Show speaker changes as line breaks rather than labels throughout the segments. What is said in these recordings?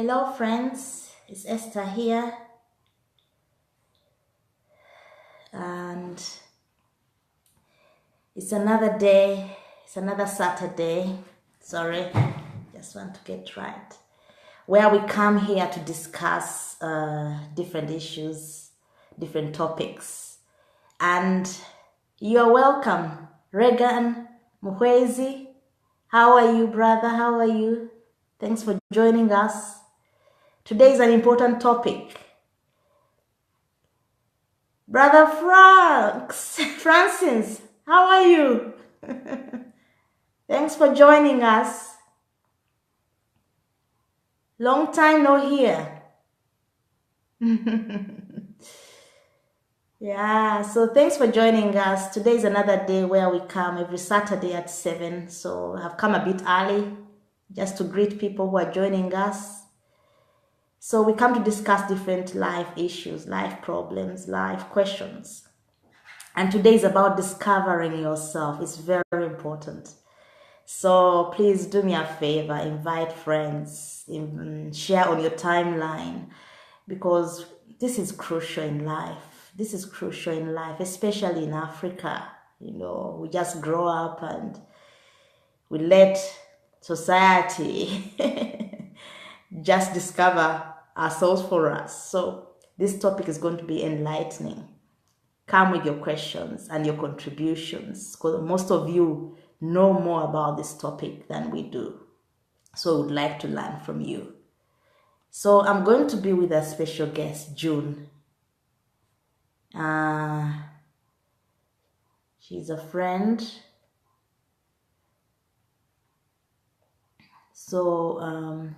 Hello, friends. It's Esther here, and it's another day. It's another Saturday. Sorry, just want to get right. Where we come here to discuss different issues, different topics, and you're welcome. Regan Muhwezi, how are you, brother? How are you? Thanks for joining us. Today is an important topic. Brother Francis, how are you? Thanks for joining us. Long time no hear. Yeah, so thanks for joining us. Today is another day where we come every Saturday at 7. So I've come a bit early just to greet people who are joining us. So we come to discuss different life issues, life problems, life questions. And today is about discovering yourself. It's very important. So please do me a favor, invite friends, share on your timeline, because this is crucial in life. This is crucial in life, especially in Africa. We just grow up and we let society just discover ourselves for us. So this topic is going to be enlightening. Come with your questions and your contributions, because most of you know more about this topic than we do. So I would like to learn from you. So I'm going to be with a special guest, June. She's a friend. So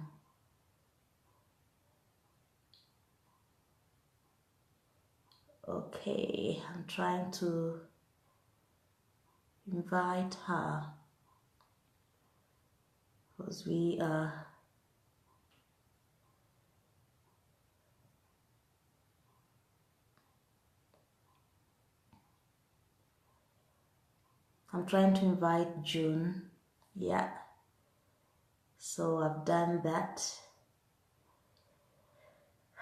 okay, I'm trying to invite her because I'm trying to invite June. Yeah. So I've done that.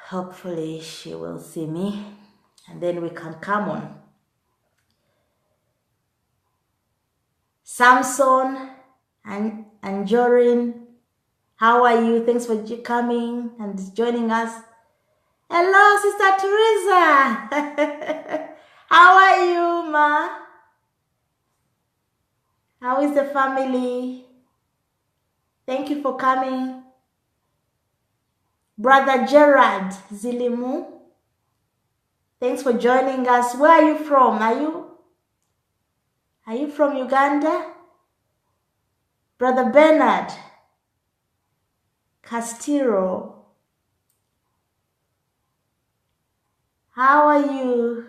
Hopefully she will see me and then we can come on. Samson and Jorin, how are you? Thanks for coming and joining us. Hello, Sister Teresa. How are you, ma? How is the family? Thank you for coming. Brother Gerard Zilimu, thanks for joining us. Where are you from? Are you from Uganda? Brother Bernard Castillo, how are you?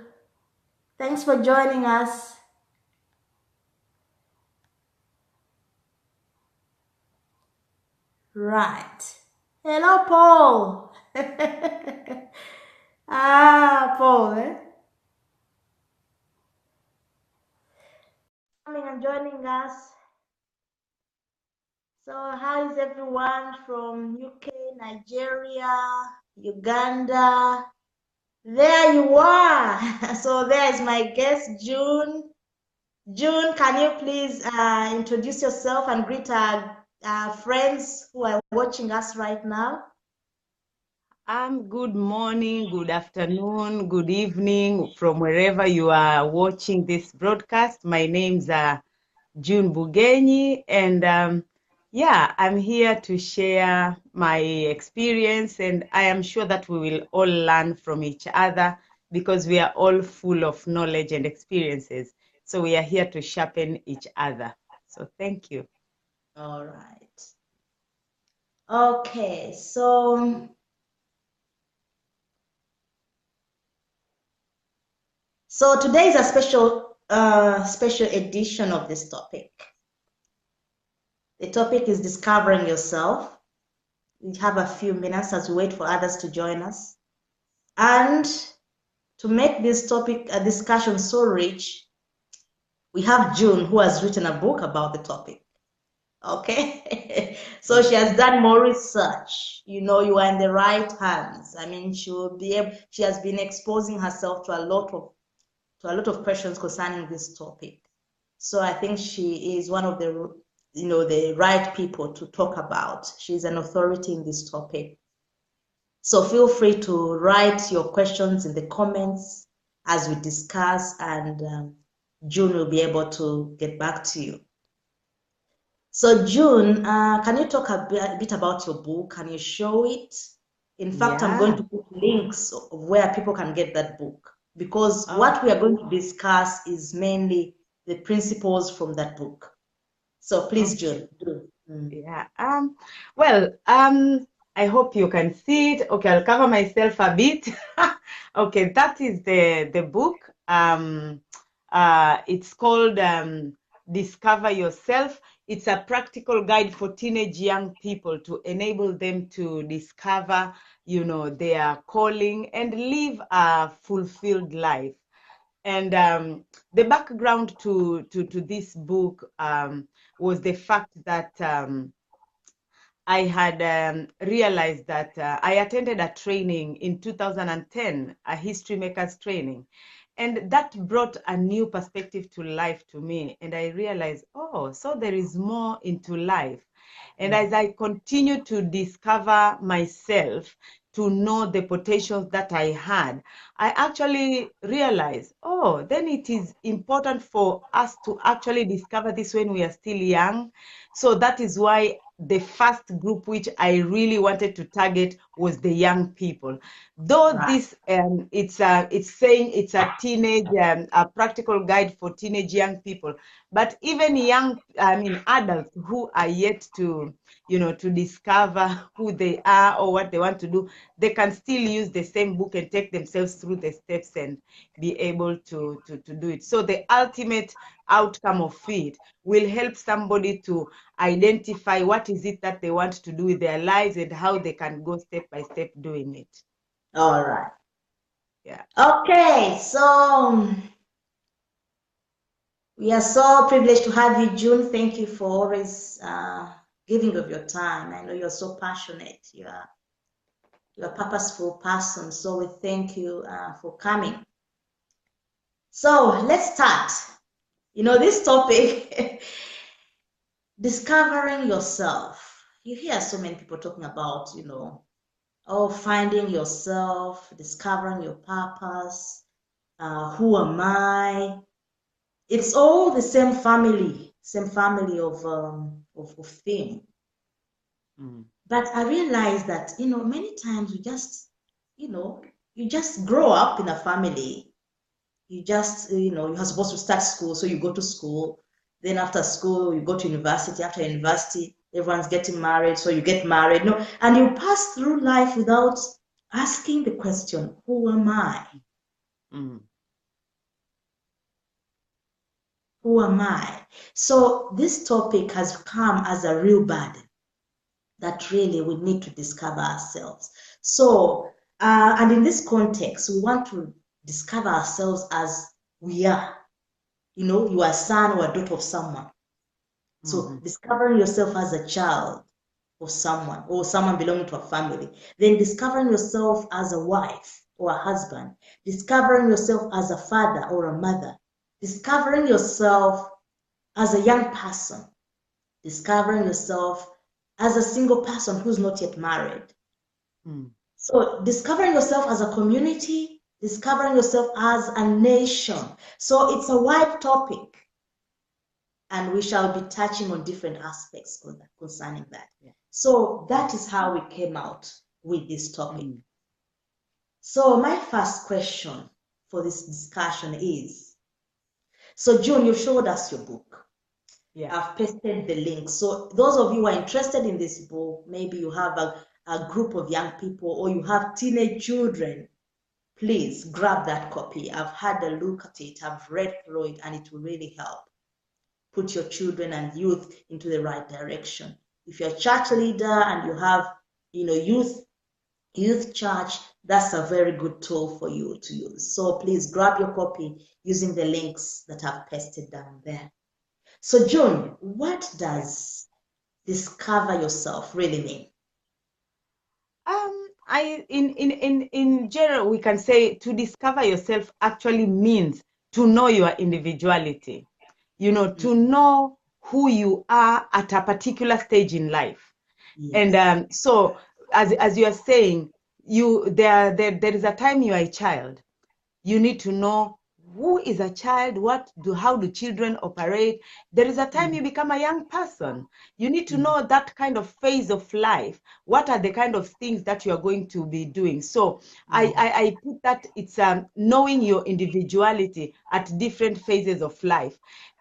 Thanks for joining us. Right. Hello, Paul. Paul, coming and joining us. So how is everyone from UK, Nigeria, Uganda? There you are. So there is my guest, June. June, can you please introduce yourself and greet our friends who are watching us right now?
Good morning, good afternoon, good evening from wherever you are watching this broadcast. My name's June Bugenyi, and I'm here to share my experience, and I am sure that we will all learn from each other because we are all full of knowledge and experiences. So we are here to sharpen each other. So thank you.
All right. Okay, so today is a special edition of this topic. The topic is discovering yourself. We have a few minutes as we wait for others to join us. And to make this topic a discussion so rich, we have June, who has written a book about the topic. Okay. So she has done more research. You are in the right hands. I mean, she has been exposing herself to a lot of questions concerning this topic. So I think she is one of the right people to talk about. She's an authority in this topic. So feel free to write your questions in the comments as we discuss, and June will be able to get back to you. So June, can you talk a bit about your book? Can you show it? In fact, I'm going
Yeah.
to put links of where people can get that book, because
Oh,
what we are going to discuss is mainly the principles from that book. So please,
okay.
June, do.
Yeah. Well, I hope you can see it. Okay, I'll cover myself a bit. Okay, that is the book. It's called Discover Yourself. It's a practical guide for teenage young people to enable them to discover, their calling and live a fulfilled life. And the background to this book was the fact that I had realized that I attended a training in 2010, a history makers training. And that brought a new perspective to life to me. And I realized, oh, so there is more into life. And as I continue to discover myself, to know the potentials that I had, I actually realized, oh, then it is important for us to actually discover this when we are still young. So that is why the first group which I really wanted to target was the young people. Though
Right.
this it's saying it's a teenage a practical guide for teenage young people, but even adults who are yet to to discover who they are or what they want to do, they can still use the same book and take themselves through the steps and be able to do it. So the ultimate outcome of it will help somebody to identify what is it that they want to do with their lives and how they can go step by step doing it.
All right.
Yeah.
Okay. So we are so privileged to have you, June. Thank you for always giving of your time. I know you're so passionate. You're a purposeful person. So we thank you for coming. So let's start. This topic, discovering yourself. You hear so many people talking about, finding yourself, discovering your purpose, who am I? It's all the same family of theme.
Mm.
But I realized that, many times you just grow up in a family. You just, you're supposed to start school, so you go to school. Then after school, you go to university. After university, everyone's getting married, so you get married. No, and you pass through life without asking the question, who am I?
Mm.
Who am I? So this topic has come as a real burden that really we need to discover ourselves. So, and in this context, we want to discover ourselves as we are. You are a son or a daughter of someone. So discovering yourself as a child of someone or someone belonging to a family, then discovering yourself as a wife or a husband, discovering yourself as a father or a mother, discovering yourself as a young person, discovering yourself as a single person who's not yet married.
Mm.
So discovering yourself as a community, discovering yourself as a nation. So it's a wide topic, and we shall be touching on different aspects concerning that.
Yeah.
So that is how we came out with this topic.
Mm.
So my first question for this discussion is, so June, you showed us your book.
Yeah.
I've pasted the link. So those of you who are interested in this book, maybe you have a group of young people or you have teenage children, please grab that copy. I've had a look at it, I've read through it, and it will really help put your children and youth into the right direction. If you're a church leader and you have, youth church, that's a very good tool for you to use. So please grab your copy using the links that I've pasted down there. So June, what does discover yourself really mean?
In general, we can say to discover yourself actually means to know your individuality, to know who you are at a particular stage in life.
Yes.
And so, as you are saying, there is a time you are a child. You need to know who is a child, how do children operate. There is a time you become a young person. You need to know that kind of phase of life. What are the kind of things that you are going to be doing? So I put that it's knowing your individuality at different phases of life.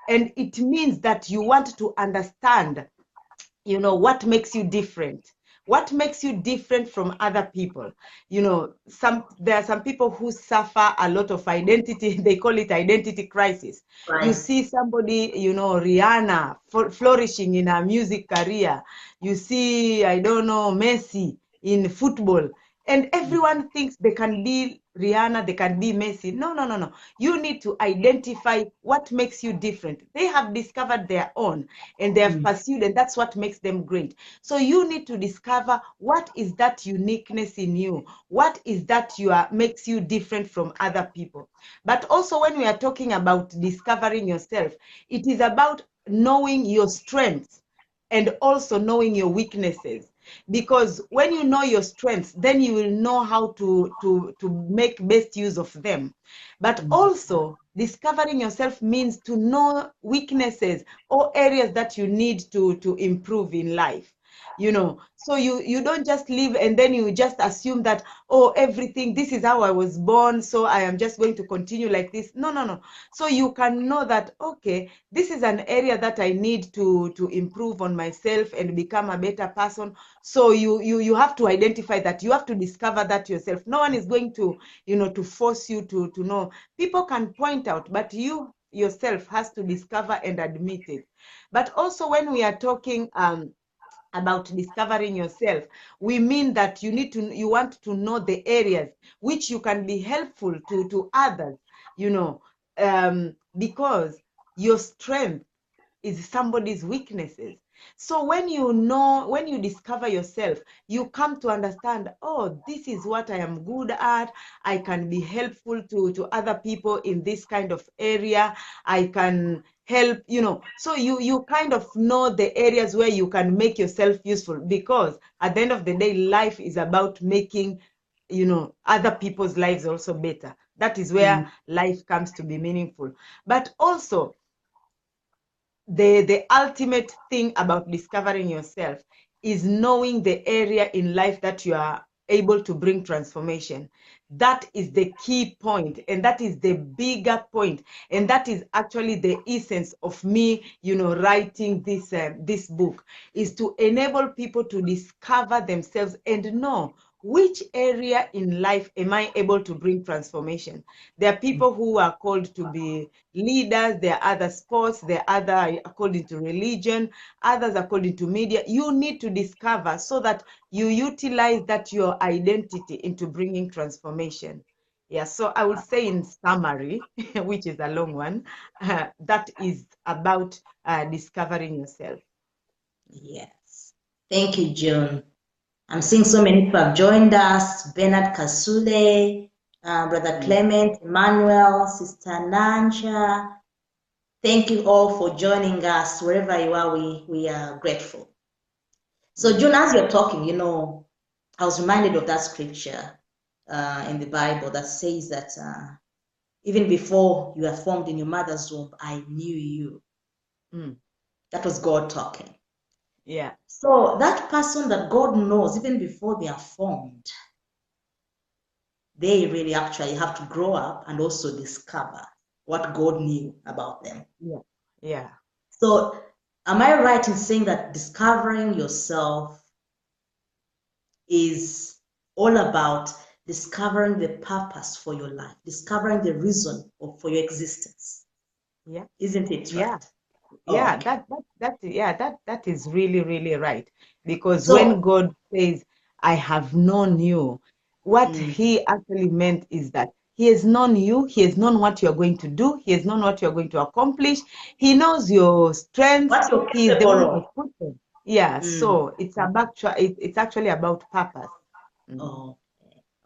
And it means that you want to understand, what makes you different. What makes you different from other people? There are some people who suffer a lot of identity. They call it identity crisis.
Right.
You see somebody, Rihanna flourishing in her music career. You see, I don't know, Messi in football. And everyone thinks they can be Rihanna, they can be Messi. No. You need to identify what makes you different. They have discovered their own and they have pursued, and that's what makes them great. So you need to discover what is that uniqueness in you. What is that makes you different from other people. But also when we are talking about discovering yourself, it is about knowing your strengths and also knowing your weaknesses. Because when you know your strengths, then you will know how to make best use of them. But also, discovering yourself means to know weaknesses or areas that you need to improve in life. So you don't just live and then you just assume that, everything, this is how I was born, so I am just going to continue like this. No. So you can know that, okay, this is an area that I need to improve on myself and become a better person. So you have to identify that. You have to discover that yourself. No one is going to to force you to know. People can point out, but you yourself has to discover and admit it. But also when we are talking about discovering yourself, we mean that you want to know the areas which you can be helpful to others, because your strength is somebody's weaknesses. So when you discover yourself, you come to understand, this is what I am good at. I can be helpful to other people in this kind of area. I can help, so you kind of know the areas where you can make yourself useful, because at the end of the day, life is about making other people's lives also better. That is where life comes to be meaningful. But also, the ultimate thing about discovering yourself is knowing the area in life that you are able to bring transformation. That is the key point, and that is the bigger point, and that is actually the essence of me writing this book, is to enable people to discover themselves and know which area in life am I able to bring transformation. There are people who are called to be leaders, there are other sports, there are other according to religion, others according to media. You need to discover so that you utilize that your identity into bringing transformation. Yeah, so I would say in summary, which is a long one, that is about discovering yourself.
Yes. Thank you, June. I'm seeing so many people have joined us. Bernard Kasule, Brother Clement, Emmanuel, Sister Nanja. Thank you all for joining us. Wherever you are, we are grateful. So, June, as you're talking, I was reminded of that scripture in the Bible that says that even before you were formed in your mother's womb, I knew you. That was God talking.
Yeah.
So that person that God knows even before they are formed, they really actually have to grow up and also discover what God knew about them.
Yeah.
So am I right in saying that discovering yourself is all about discovering the purpose for your life, discovering the reason for your existence?
Yeah.
Isn't it right?
Yeah, that is really, really right. Because when God says, I have known you, what he actually meant is that he has known you, he has known what you're going to do, he has known what you're going to accomplish, he knows your strengths,
What you're
he is the one
capable
who
of.
put them. Yeah,
Mm.
so it's actually about purpose. Mm,
Oh,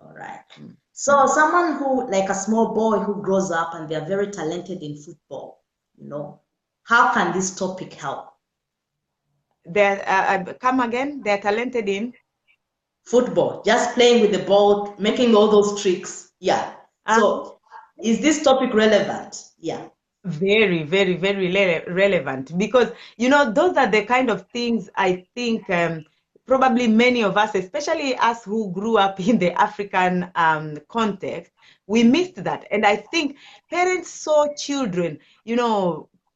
all right.
mm.
So someone who, like a small boy who grows up and they're very talented in football, how can this topic help?
They're come again. They're talented in.
Football, just playing with the ball, making all those tricks. Yeah.
Uh,
So is this topic relevant? Yeah.
Very, very, very relevant, because those are the kind of things I think probably many of us, especially us who grew up in the African context, we missed that. And I think parents saw children,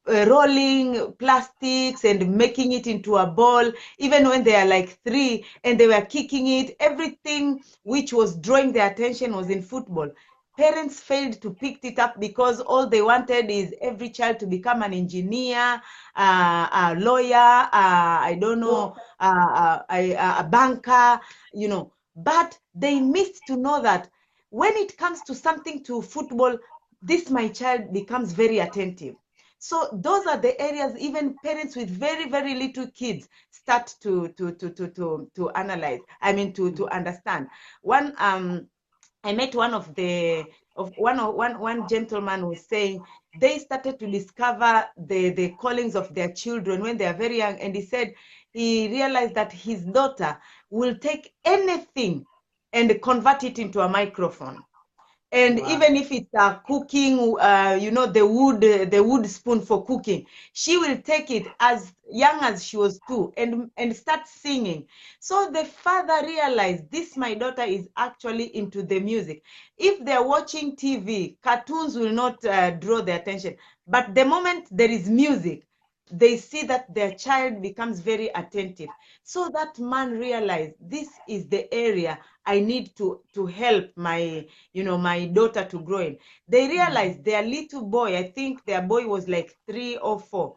rolling plastics and making it into a ball, even when they are like 3, and they were kicking it. Everything which was drawing their attention was in football. Parents failed to pick it up because all they wanted is every child to become an engineer, a lawyer, I don't know, a banker, But they missed to know that when it comes to something to football, this my child becomes very attentive. So those are the areas even parents with very, very little kids start to analyze. I mean, to understand. I met one gentleman who was saying they started to discover the callings of their children when they are very young, and he said he realized that his daughter will take anything and convert it into a microphone. And
Wow.
even if it's cooking, the wood spoon for cooking, she will take it as young as she was 2 and start singing. So the father realized this my daughter is actually into the music. If they're watching TV, cartoons will not draw their attention. But the moment there is music, they see that their child becomes very attentive. So that man realized this is the area I need to help my daughter to grow in. They realized their little boy, I think their boy was like 3 or 4.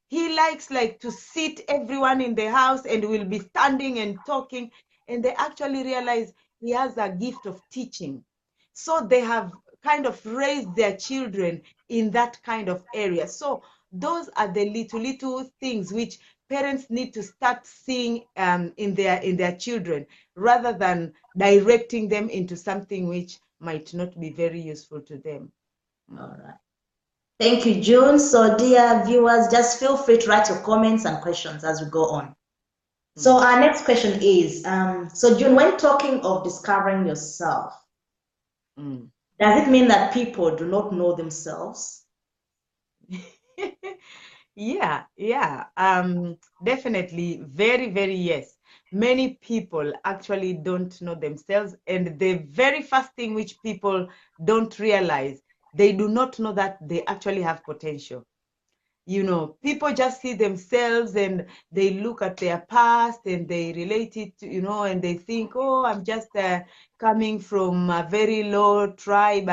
He likes like to sit everyone in the house and will be standing and talking. And they actually realize he has a gift of teaching. So they have kind of raised their children in that kind of area. So those are the little things which parents need to start seeing in their children, rather than directing them into something which might not be very useful to them.
All right. Thank you, June. So, dear viewers, just feel free to write your comments and questions as we go on. So,
Mm.
our next question is, so June, when talking of discovering yourself,
Mm.
does it mean that people do not know themselves?
Yeah. Definitely, very, very yes. Many people actually don't know themselves, and the very first thing which people don't realize, they do not know that they actually have potential. People just see themselves and they look at their past and they relate it to, and they think, oh, I'm just coming from a very low tribe.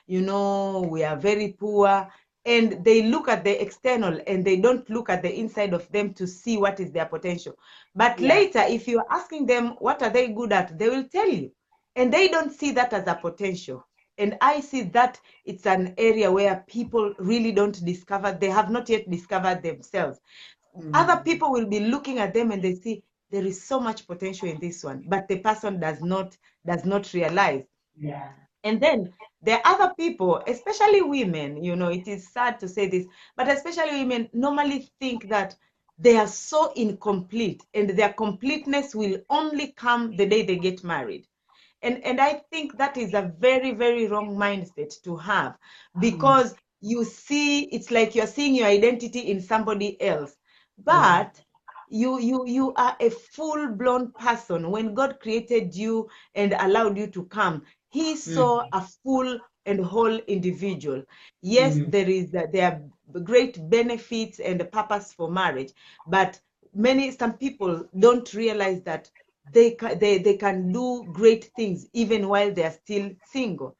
We are very poor. And they look at the external and they don't look at the inside of them to see what is their potential. But
Yeah.
later, if you're asking them, what are they good at? They will tell you. And they don't see that as a potential. And I see that it's an area where people really don't discover, they have not yet discovered themselves. Other people will be looking at them and they see there is so much potential in this one, but the person does not realize.
Yeah.
And then there are other people, especially women, it is sad to say this, but especially women normally think that they are so incomplete and their completeness will only come the day they get married. And I think that is a very, very wrong mindset to have, because you see, it's like you're seeing your identity in somebody else.
Yeah.
But you are a full-blown person. When God created you and allowed you to come, He saw a full and whole individual. Yes, there are great benefits and a purpose for marriage, but some people don't realize that they can do great things even while they are still single.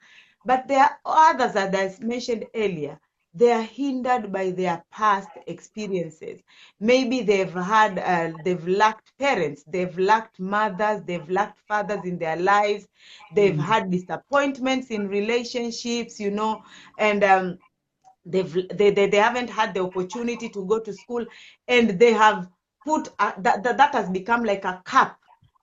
But there are others, as I mentioned earlier, they are hindered by their past experiences. Maybe they've lacked parents, they've lacked mothers, they've lacked fathers in their lives, they've had disappointments in relationships, and they haven't had the opportunity to go to school, and they have put that has become like a cap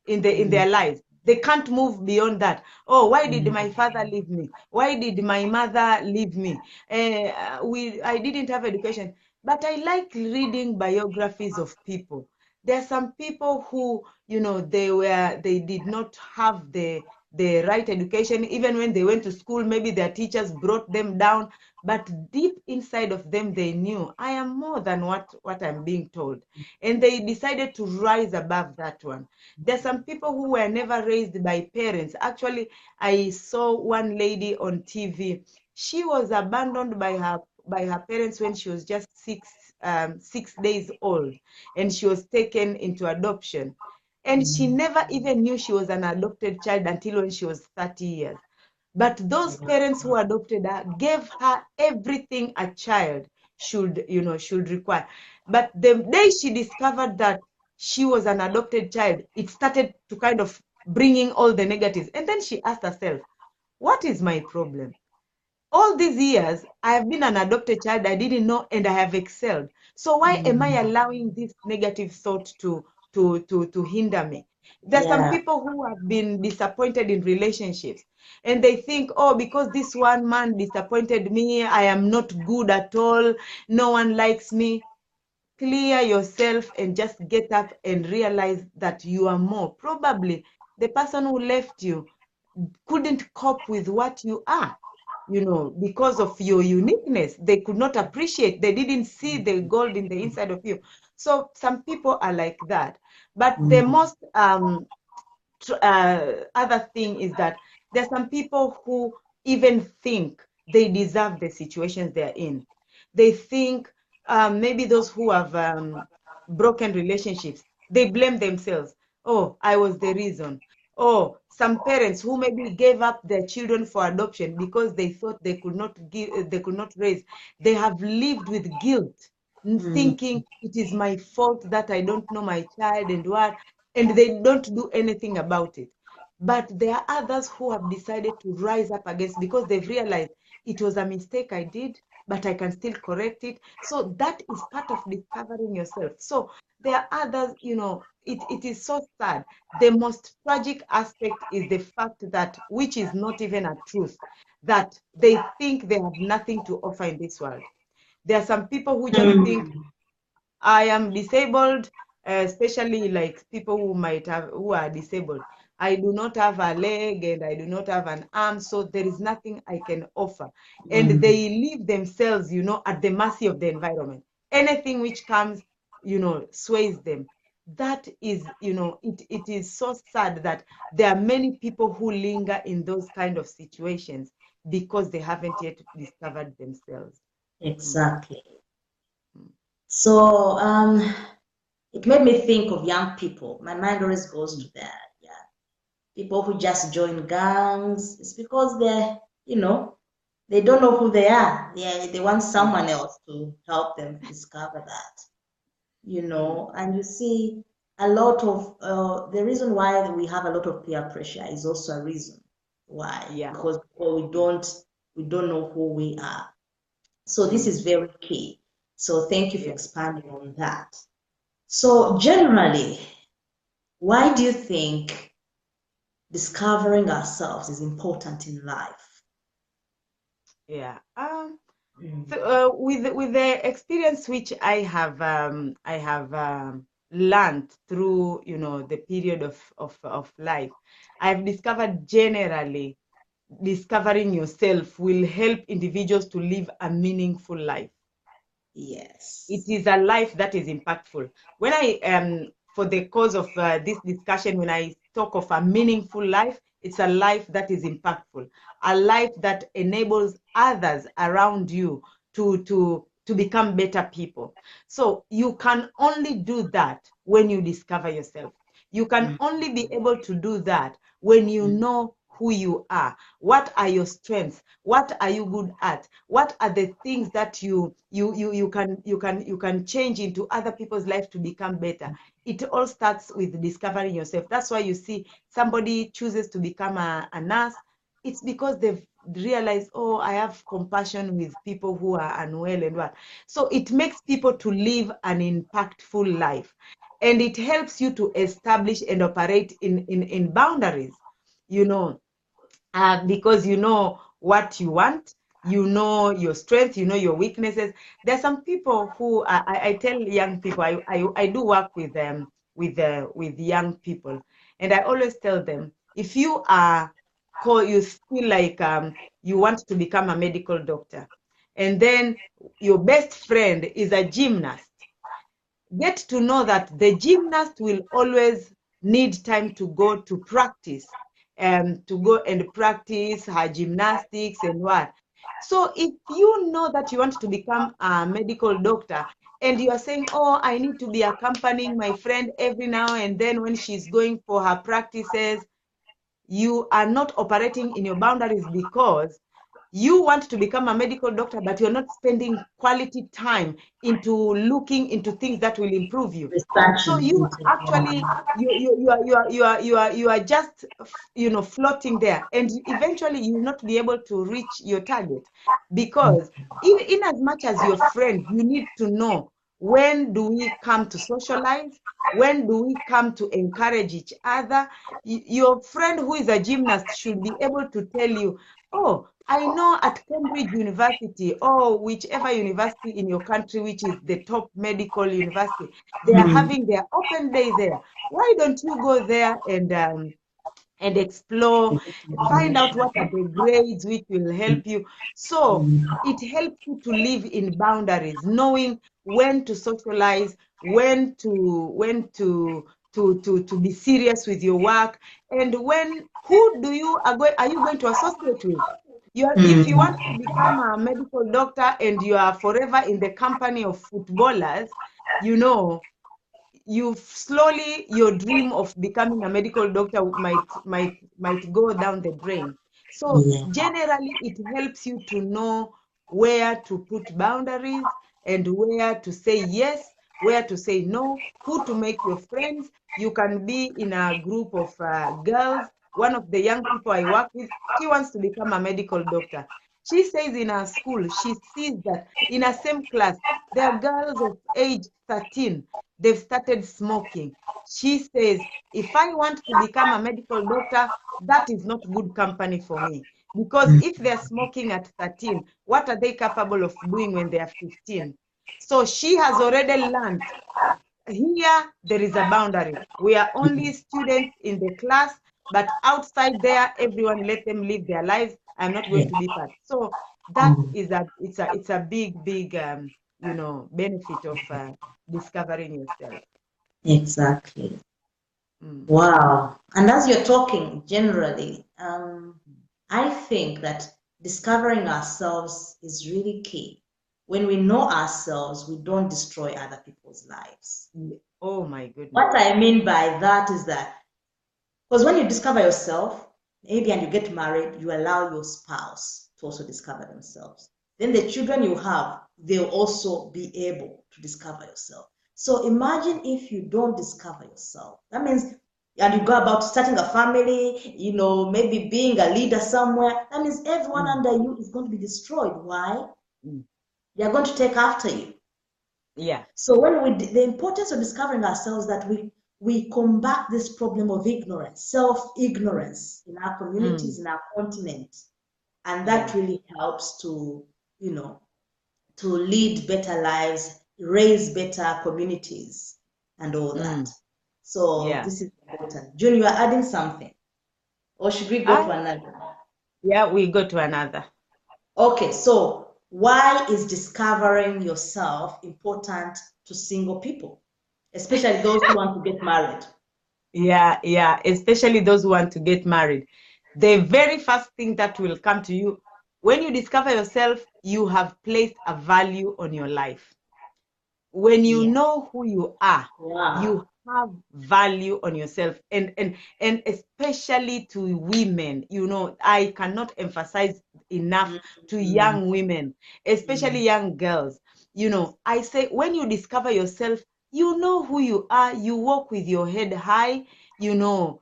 in their lives. They can't move beyond that. Oh, why did my father leave me? Why did my mother leave me? I didn't have education. But I like reading biographies of people. There are some people who, they did not have the right education. Even when they went to school, maybe their teachers brought them down, but deep inside of them, they knew, I am more than what I'm being told. And they decided to rise above that one. There's some people who were never raised by parents. Actually, I saw one lady on TV. She was abandoned by her parents when she was just 6 days old, and she was taken into adoption. And she never even knew she was an adopted child until when she was 30 years. But those parents who adopted her gave her everything a child should require. But the day she discovered that she was an adopted child, it started to kind of bringing all the negatives. And then she asked herself, what is my problem? All these years, I have been an adopted child, I didn't know, and I have excelled. So why am I allowing this negative thought to hinder me? There's some people who have been disappointed in relationships, and they think, oh, because this one man disappointed me, I am not good at all, no one likes me. Clear yourself and just get up and realize that you are more. Probably the person who left you couldn't cope with what you are, because of your uniqueness. They could not appreciate, they didn't see the gold in the inside of you. So some people are like that. But the most other thing is that there's some people who even think they deserve the situations they're in. They think, maybe those who have broken relationships, they blame themselves. Oh, I was the reason. Oh, some parents who maybe gave up their children for adoption because they thought they could not raise. They have lived with guilt, thinking it is my fault that I don't know my child and they don't do anything about it. But there are others who have decided to rise up against, because they've realized it was a mistake I did, but I can still correct it. So that is part of discovering yourself. So there are others, it is so sad. The most tragic aspect is the fact that, which is not even a truth, that they think they have nothing to offer in this world. There are some people who just think, I am disabled, especially like people who are disabled. I do not have a leg and I do not have an arm, so there is nothing I can offer. And they leave themselves, at the mercy of the environment. Anything which comes, sways them. That is, it is so sad that there are many people who linger in those kind of situations because they haven't yet discovered themselves.
Exactly. So it made me think of young people. My mind always goes to that. Yeah. People who just join gangs. It's because they don't know who they are. They want someone else to help them discover that. And you see a lot of the reason why we have a lot of peer pressure is also a reason why.
Yeah.
Because we don't know who we are. So this is very key. So thank you for expanding on that. So generally, why do you think discovering ourselves is important in life?
Yeah. So, with the experience which I have learned through the period of life, I've discovered generally discovering yourself will help individuals to live a meaningful life.
Yes.
It is a life that is impactful. When I for the cause of this discussion, when I talk of a meaningful life, it's a life that is impactful, a life that enables others around you to become better people. So you can only do that when you discover yourself. You can only be able to do that when you know who you are. What are your strengths? What are you good at? What are the things that you can change into other people's life to become better? It all starts with discovering yourself. That's why you see somebody chooses to become a nurse. it's because they've realized, oh, I have compassion with people who are unwell and what. So it makes people to live an impactful life. And it helps you to establish and operate in boundaries, you know, because you know what you want, you know your strengths, you know your weaknesses. There's some people who I tell young people, I do work with them with young people, and I always tell them, if you are you feel like you want to become a medical doctor, and then your best friend is a gymnast, get to know that the gymnast will always need time to go to practice, to go and practice her gymnastics and what. So if you know that you want to become a medical doctor and you are saying, oh, I need to be accompanying my friend every now and then when she's going for her practices, you are not operating in your boundaries, because you want to become a medical doctor, but you're not spending quality time into looking into things that will improve you. So
Researching
you
into
actually you are just floating there, and eventually you will not be able to reach your target, because in as much as your friend, you need to know, when do we come to socialize, when do we come to encourage each other. Your friend who is a gymnast should be able to tell you, oh, I know at Cambridge University, or whichever university in your country, which is the top medical university, they are having their open day there. Why don't you go there and explore, find out what are the grades which will help you. So it helps you to live in boundaries, knowing when to socialize, when to be serious with your work, and who are you going to associate with. If you want to become a medical doctor and you are forever in the company of footballers, you know, you slowly, your dream of becoming a medical doctor might go down the drain. So generally, it helps you to know where to put boundaries and where to say yes, where to say no, who to make your friends. You can be in a group of girls. One of the young people I work with, she wants to become a medical doctor. She says in her school, she sees that in her same class, there are girls of age 13. They've started smoking. She says, if I want to become a medical doctor, that is not good company for me. Because if they're smoking at 13, what are they capable of doing when they are 15? So she has already learned, here there is a boundary. We are only students in the class, but outside there, everyone, let them live their lives. I'm not going to be part. So that is it's a big benefit of discovering yourself.
exactly.
Mm.
Wow. And as you're talking generally, I think that discovering ourselves is really key. When we know ourselves, we don't destroy other people's lives.
Oh my goodness.
What I mean by that is that, because when you discover yourself, maybe and you get married, you allow your spouse to also discover themselves. Then the children you have, they'll also be able to discover yourself. So imagine if you don't discover yourself. That means, and you go about starting a family, maybe being a leader somewhere, that means everyone under you is going to be destroyed. Why? They are going to take after you.
Yeah.
So the importance of discovering ourselves, that we combat this problem of ignorance, self-ignorance in our communities, in our continent. And that really helps to lead better lives, raise better communities, and all that. So this is important. June, you are adding something, or should we go to another?
Yeah, we go to another.
Okay, so why is discovering yourself important to single people, especially those who want to get married?
Yeah, especially those who want to get married. The very first thing that will come to you when you discover yourself, you have placed a value on your life. When you know who you are, you have value on yourself, and especially to women. I cannot emphasize enough to young women, especially young girls. I say, when you discover yourself, you know who you are, you walk with your head high, you don't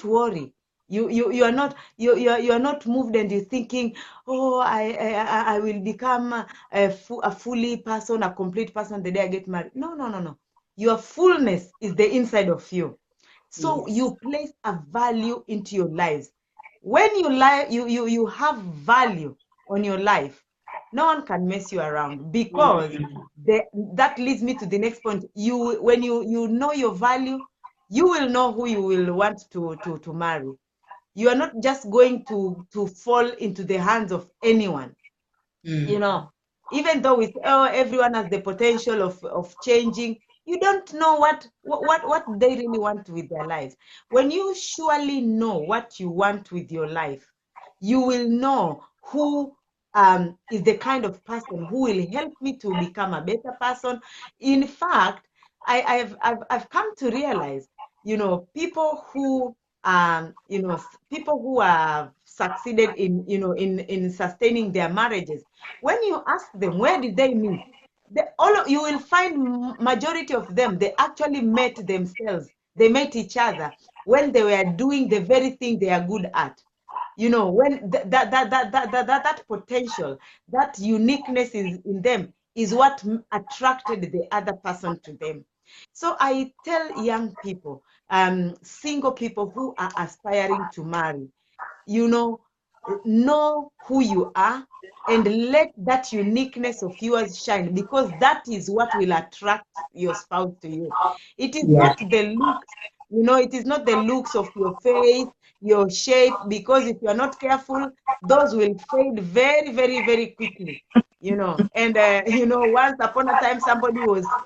worry. You are not you are not moved, and you're thinking, oh, I will become a fully person, a complete person the day I get married. No, no, no, no. Your fullness is the inside of you. So
Yes.
you place a value into your lives. When you have value on your life, no one can mess you around, because
Mm.
that leads me to the next point. When you know your value, you will know who you will want to marry. You are not just going to fall into the hands of anyone. You
Mm.
know, even though we say, oh, everyone has the potential of changing, you don't know what they really want with their lives. When you surely know what you want with your life, you will know who is the kind of person who will help me to become a better person. In fact, I've come to realize, people who people who have succeeded in sustaining their marriages, when you ask them where did they meet, you will find majority of them, they actually met themselves. They met each other when they were doing the very thing they are good at. When that potential, that uniqueness is in them, is what attracted the other person to them. So I tell young people, single people who are aspiring to marry, you know who you are, and let that uniqueness of yours shine, because that is what will attract your spouse to you. It is
Yeah.
not the looks, it is not the looks of your face, your shape, because if you are not careful, those will fade very, very, very quickly. And once upon a time, somebody was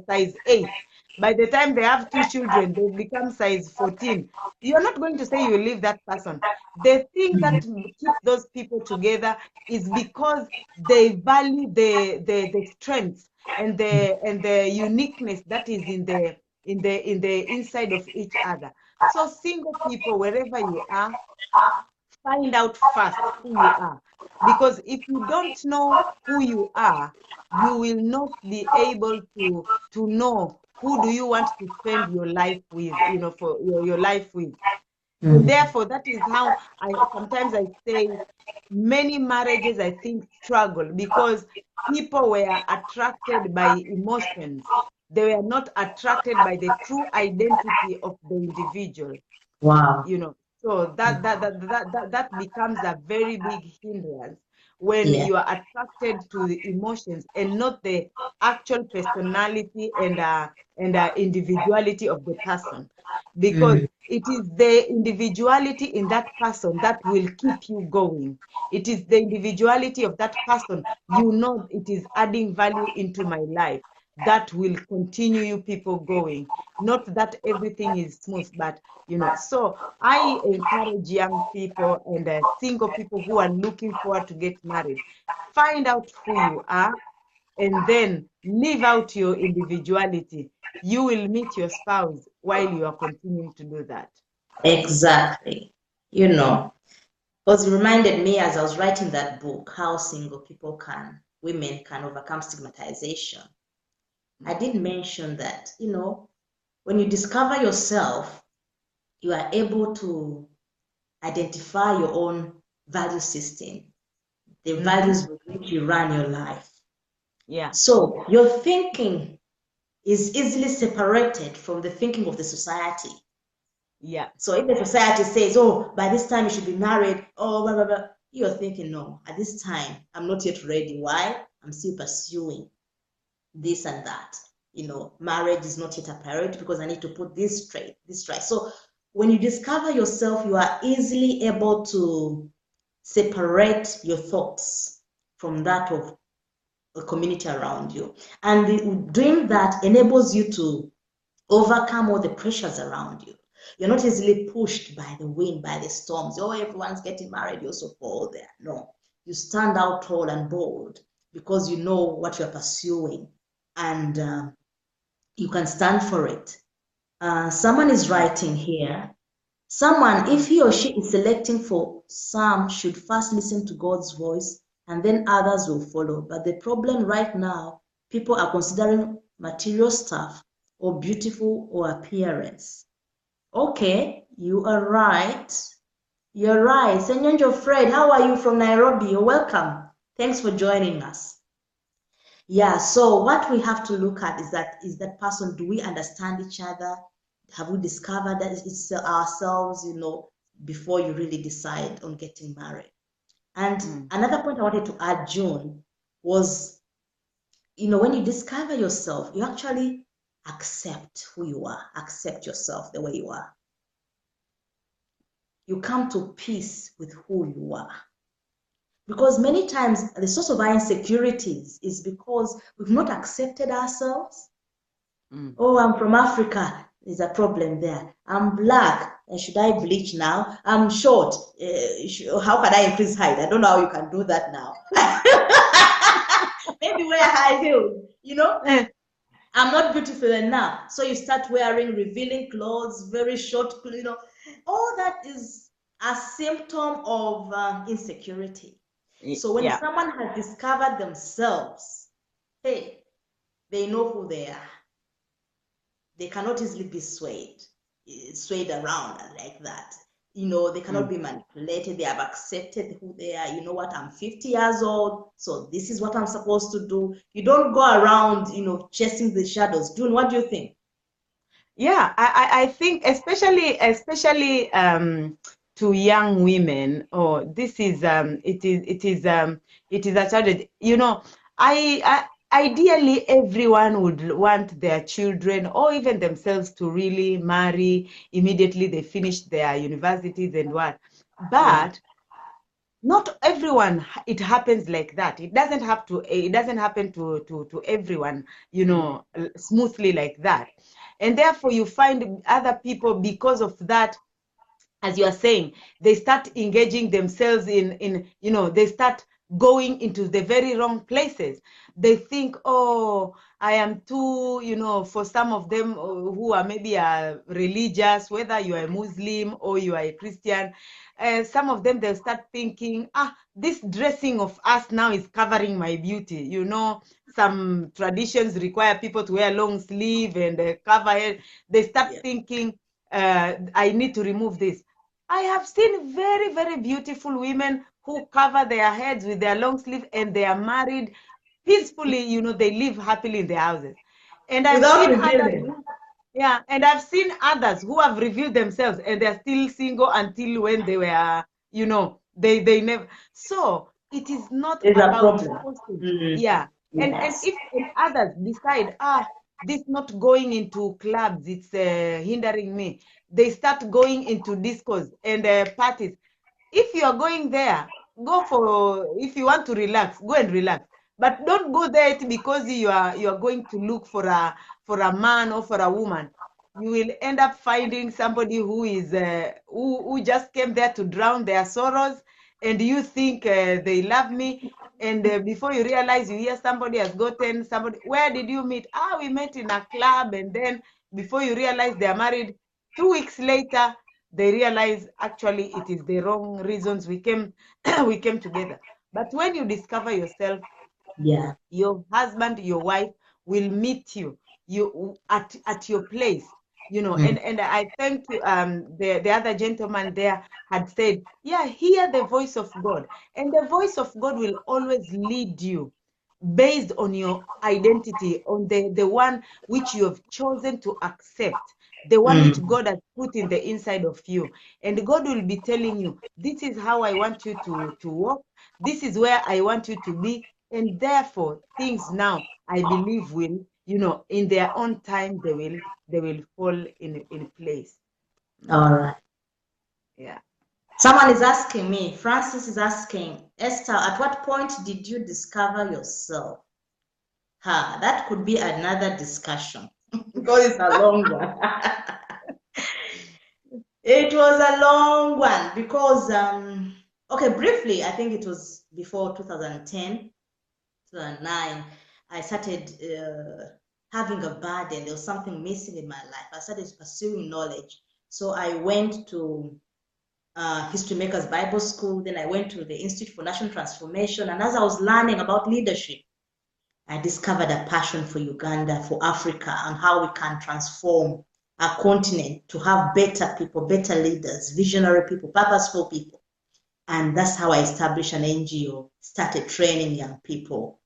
size 8. By the time they have 2 children, they become size 14. You're not going to say you leave that person. The thing that
Mm.
keeps those people together is because they value the strengths and the uniqueness that is in the inside of each other. So single people, wherever you are, find out first who you are. Because if you don't know who you are, you will not be able to know who do you want to spend your life with, for your life with. So
Mm.
therefore, that is how I say many marriages, I think, struggle, because people were attracted by emotions. They were not attracted by the true identity of the individual.
Wow.
So that becomes a very big hindrance when
Yeah.
you are attracted to the emotions and not the actual personality and individuality of the person, because
Mm.
it is the individuality in that person that will keep you going. It is the individuality of that person, it is adding value into my life, that will continue you people going. Not that everything is smooth, but so I encourage young people and single people who are looking forward to get married, find out who you are, and then live out your individuality. You will meet your spouse while you are continuing to do that.
Exactly. Because it reminded me as I was writing that book how women can overcome stigmatization. I did mention that, when you discover yourself, you are able to identify your own value system, the
Mm-hmm.
values with which you run your life.
Yeah,
So your thinking is easily separated from the thinking of the society.
yeah,
So if the society says, oh, by this time you should be married, oh, blah, blah, blah, you're thinking, no, at this time, I'm not yet ready. Why? I'm still pursuing this and that. Marriage is not yet a priority because I need to put this straight, this right. So when you discover yourself, you are easily able to separate your thoughts from that of a community around you. And doing that enables you to overcome all the pressures around you. You're not easily pushed by the wind, by the storms. Oh, everyone's getting married, you also fall there. No, you stand out tall and bold because you know what you're pursuing, and you can stand for it. Someone is writing here. Someone, if he or she is selecting for some, should first listen to God's voice and then others will follow. But the problem right now, people are considering material stuff or beautiful or appearance. Okay, you are right. You're right. Senyonjo Fred, how are you from Nairobi? You're welcome. Thanks for joining us. Yeah, so what we have to look at is that person, do we understand each other? Have we discovered that it's ourselves, before you really decide on getting married? And another point I wanted to add, June, was, when you discover yourself, you actually accept who you are, accept yourself the way you are. You come to peace with who you are. Because many times the source of our insecurities is because we've not accepted ourselves. Oh, I'm from Africa. There's a problem there. I'm black. Should I bleach now? I'm short. How can I increase height? I don't know how you can do that now. Maybe wear high heels, I'm not beautiful enough. So you start wearing revealing clothes, very short, all that is a symptom of insecurity. So when someone has discovered themselves, hey, they know who they are. They cannot easily be swayed around like that. They cannot be manipulated. They have accepted who they are. You know what? I'm 50 years old, so this is what I'm supposed to do. You don't go around, chasing the shadows. June, what do you think?
Yeah, I think especially to young women, this is it is a challenge. Ideally everyone would want their children or even themselves to really marry immediately they finish their universities and what. But not everyone, it happens like that. It doesn't happen to everyone, smoothly like that. And therefore you find other people, because of that, as you are saying, they start engaging themselves in they start going into the very wrong places. They think, oh, I am too, for some of them who are maybe religious, whether you are a Muslim or you are a Christian, some of them, they'll start thinking, this dressing of us now is covering my beauty. Some traditions require people to wear long sleeve and cover it. They start thinking, I need to remove this. I have seen very, very beautiful women who cover their heads with their long sleeve and they are married peacefully, they live happily in their houses. And I've seen others who have revealed themselves and they're still single until when they were, they never. So it is not about forcing. Yeah. And if others decide, this not going into clubs, it's hindering me, they start going into discos and parties. If you are going there, if you want to relax, go and relax. But don't go there because you are going to look for a man or for a woman. You will end up finding somebody who is who just came there to drown their sorrows, and you think they love me, and before you realize, you hear somebody has gotten somebody. Where did you meet? We met in a club, and then before you realize they are married, 2 weeks later they realize actually it is the wrong reasons we came together. But when you discover yourself, your husband, your wife will meet you at your place, and I think the other gentleman there had said, hear the voice of God, and the voice of God will always lead you based on your identity, on the one which you have chosen to accept, the one which God has put in the inside of you. And God will be telling you, this is how I want you to walk, this is where I want you to be, and therefore things now, I believe, will, in their own time, they will fall in place.
All right.
Yeah.
Someone is asking me, Francis is asking, Esther, at what point did you discover yourself? That could be another discussion because it's a long one. It was a long one because, okay, briefly, I think it was before 2010, 2009, I started having a burden. There was something missing in my life. I started pursuing knowledge. So I went to History Makers Bible School. Then I went to the Institute for National Transformation. And as I was learning about leadership, I discovered a passion for Uganda, for Africa, and how we can transform a continent to have better people, better leaders, visionary people, purposeful people. And that's how I established an NGO, started training young people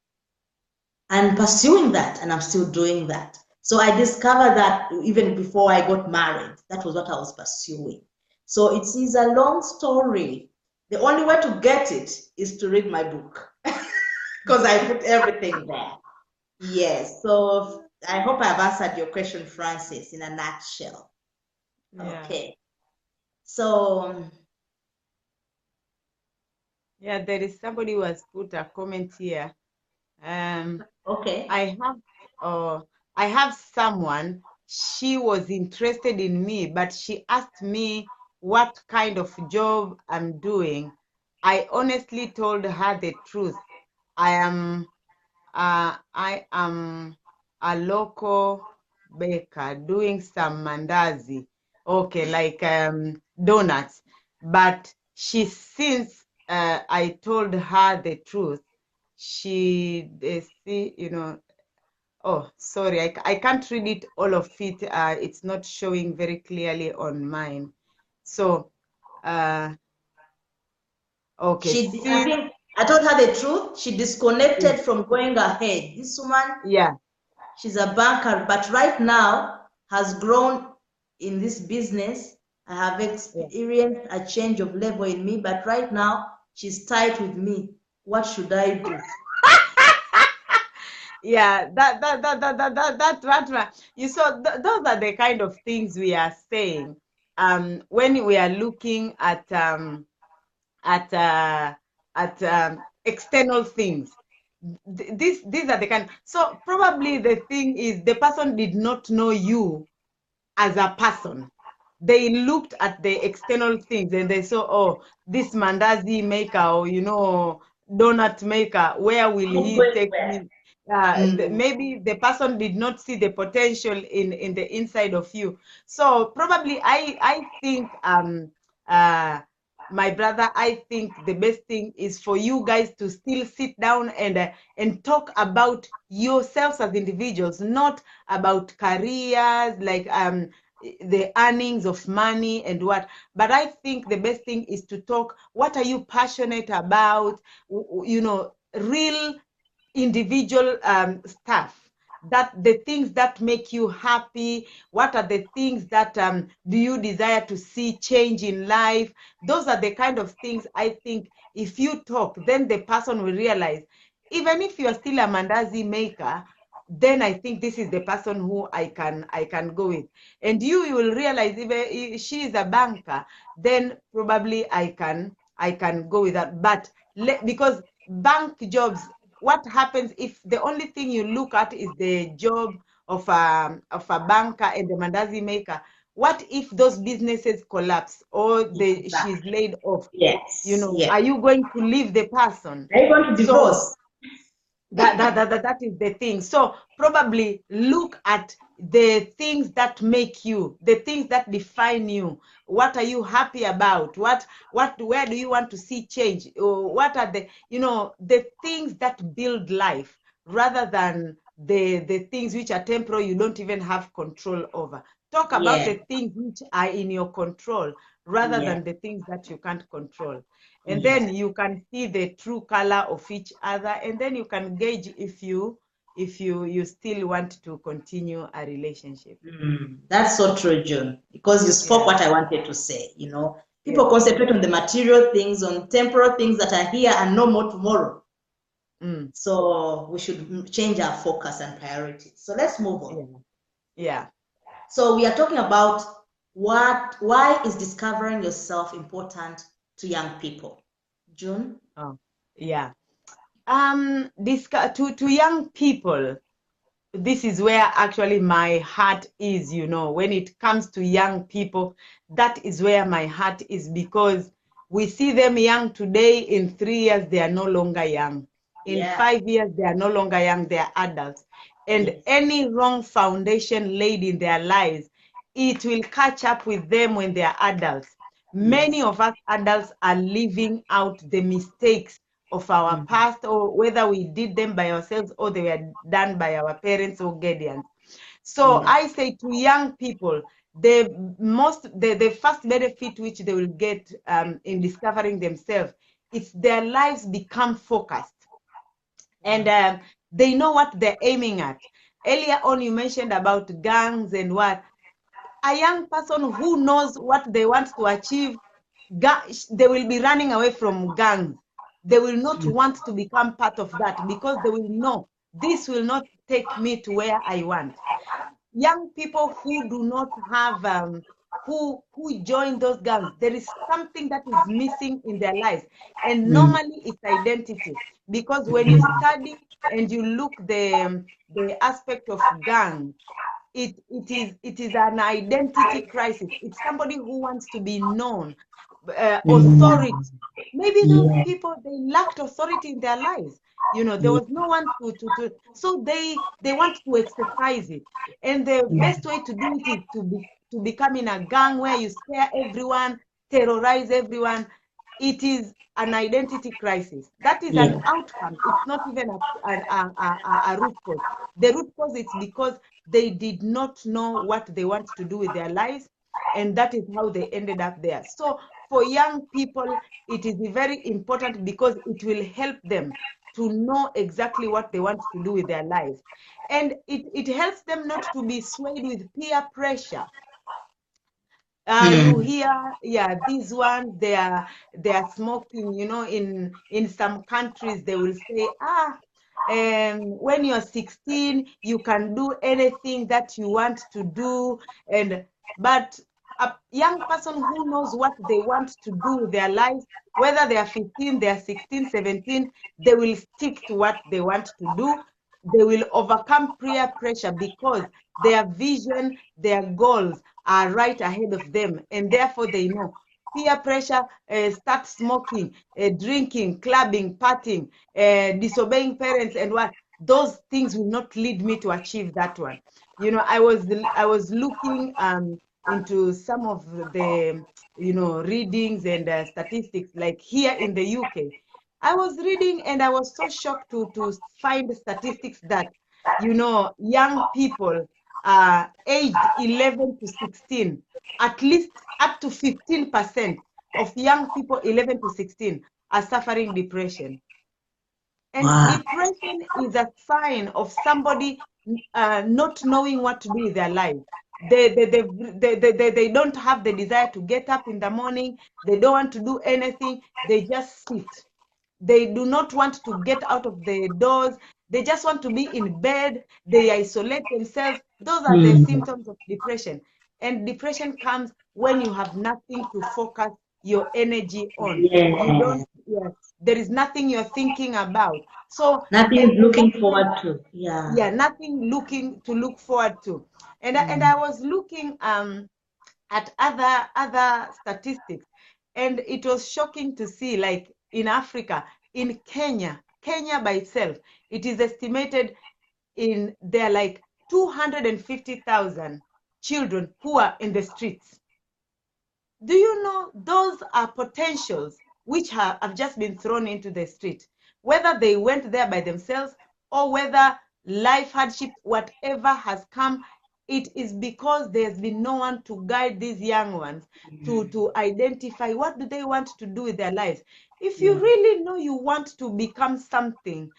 and pursuing that. And I'm still doing that. So I discovered that even before I got married, that was what I was pursuing. So it is a long story. The only way to get it is to read my book because I put everything there. Yes. So I hope I've answered your question, Francis, in a nutshell.
Yeah.
Okay. So,
Yeah, there is somebody who has put a comment here.
okay.
I have someone, she was interested in me, but she asked me what kind of job I'm doing. I honestly told her the truth. I am a local baker doing some mandazi, okay, like donuts. But since I told her the truth, oh, sorry, I can't read it, all of it. It's not showing very clearly on mine. So, okay,
I told her the truth. She disconnected from going ahead. This woman,
yeah,
she's a banker, but right now has grown in this business. I have experienced a change of level in me, but right now she's tight with me. What should I do?
yeah, that you saw, those are the kind of things we are saying when we are looking at external things. These are the kind. So probably the thing is the person did not know you as a person. They looked at the external things and they saw, oh, this mandazi maker, or donut maker, where will he take me? Maybe the person did not see the potential in the inside of you. So probably I think my brother, I think the best thing is for you guys to still sit down and talk about yourselves as individuals, not about careers, like the earnings of money and what. But I think the best thing is to talk, what are you passionate about, real individual stuff, that the things that make you happy, what are the things that do you desire to see change in life. Those are the kind of things I think if you talk, then the person will realize, even if you are still a mandazi maker, then I think this is the person who I can go with. And you will realize, if she is a banker, then probably I can go with that. But because bank jobs, what happens if the only thing you look at is the job of a banker and the mandazi maker? What if those businesses collapse or she's laid off?
Yes.
Are you going to leave the person?
Are you going to divorce?
So that is the thing. So probably look at the things that make you, the things that define you. What are you happy about? Where do you want to see change? Or what are the things that build life, rather than the things which are temporary, you don't even have control over. Talk about the things which are in your control, rather than the things that you can't control. And then you can see the true color of each other, and then you can gauge if you still want to continue a relationship.
That's so true, June, because you spoke what I wanted to say. People concentrate on the material things, on temporal things that are here and no more tomorrow. So we should change our focus and priorities. So let's move on.
Yeah.
So we are talking about why is discovering yourself important to young people? June?
Oh, yeah. To young people, this is where actually my heart is, when it comes to young people, that is where my heart is, because we see them young today. In 3 years, they are no longer young. In 5 years, they are no longer young, they are adults. And any wrong foundation laid in their lives, it will catch up with them when they are adults. Many of us adults are living out the mistakes of our past, or whether we did them by ourselves or they were done by our parents or guardians. So I say to young people, the first benefit which they will get in discovering themselves, it's their lives become focused, and they know what they're aiming at. Earlier on, you mentioned about gangs and what. A young person who knows what they want to achieve, they will be running away from gangs. They will not want to become part of that because they will know this will not take me to where I want. Young people who do not have who join those gangs, there is something that is missing in their lives, and normally it's identity, because when you study and you look the aspect of gang, it is an identity crisis. It's somebody who wants to be known, authority. Maybe those people, they lacked authority in their lives. There was no one to so they want to exercise it, and the best way to do it is to become in a gang where you scare everyone, terrorize everyone. It is an identity crisis. That is an outcome. It's not even a root cause. The root cause is because they did not know what they want to do with their lives, and that is how they ended up there. So for young people, it is very important because it will help them to know exactly what they want to do with their lives. And it helps them not to be swayed with peer pressure. You hear, these ones, they are smoking, in some countries, they will say, when you're 16, you can do anything that you want to do. But a young person who knows what they want to do with their lives, whether they are 15, they are 16, 17, they will stick to what they want to do. They will overcome peer pressure because their vision, their goals are right ahead of them, and therefore they know peer pressure, start smoking, drinking, clubbing, partying, disobeying parents, and what, those things will not lead me to achieve that one. I was looking into some of the readings and statistics, like here in the UK. I was reading and I was so shocked to find statistics that young people aged 11 to 16, at least up to 15% of young people 11 to 16 are suffering depression. And depression is a sign of somebody not knowing what to do with their life. They don't have the desire to get up in the morning. They don't want to do anything. They just sit. They do not want to get out of the doors. They just want to be in bed. They isolate themselves. Those are the symptoms of depression. And depression comes when you have nothing to focus your energy on. There is nothing you're thinking about. So
nothing looking forward to.
Nothing to look forward to. And I was looking at other statistics, and it was shocking to see, like in Africa, in Kenya by itself, it is estimated there are like 250,000 children who are in the streets. Do you know those are potentials which have just been thrown into the street, whether they went there by themselves or whether life hardship, whatever has come, it is because there's been no one to guide these young ones to identify what do they want to do with their lives. If you really know you want to become something,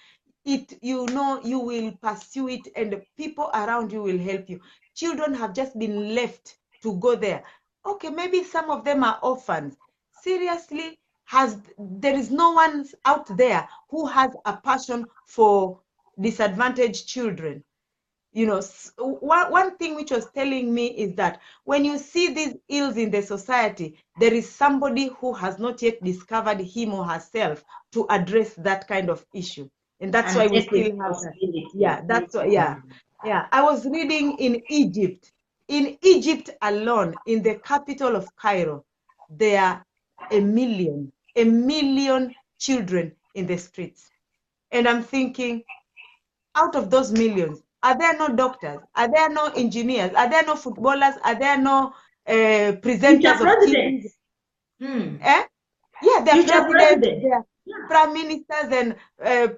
you will pursue it, and people around you will help you. Children have just been left to go there. Okay, maybe some of them are orphans. Seriously, there is no one out there who has a passion for disadvantaged children. One thing which was telling me is that when you see these ills in the society, there is somebody who has not yet discovered him or herself to address that kind of issue. And that's why we still have that. That's why, I was reading in Egypt. In Egypt alone, in the capital of Cairo, there are a million children in the streets. And I'm thinking, out of those millions, are there no doctors? Are there no engineers? Are there no footballers? Are there no presenters of TV? There are presidents, there are prime ministers, and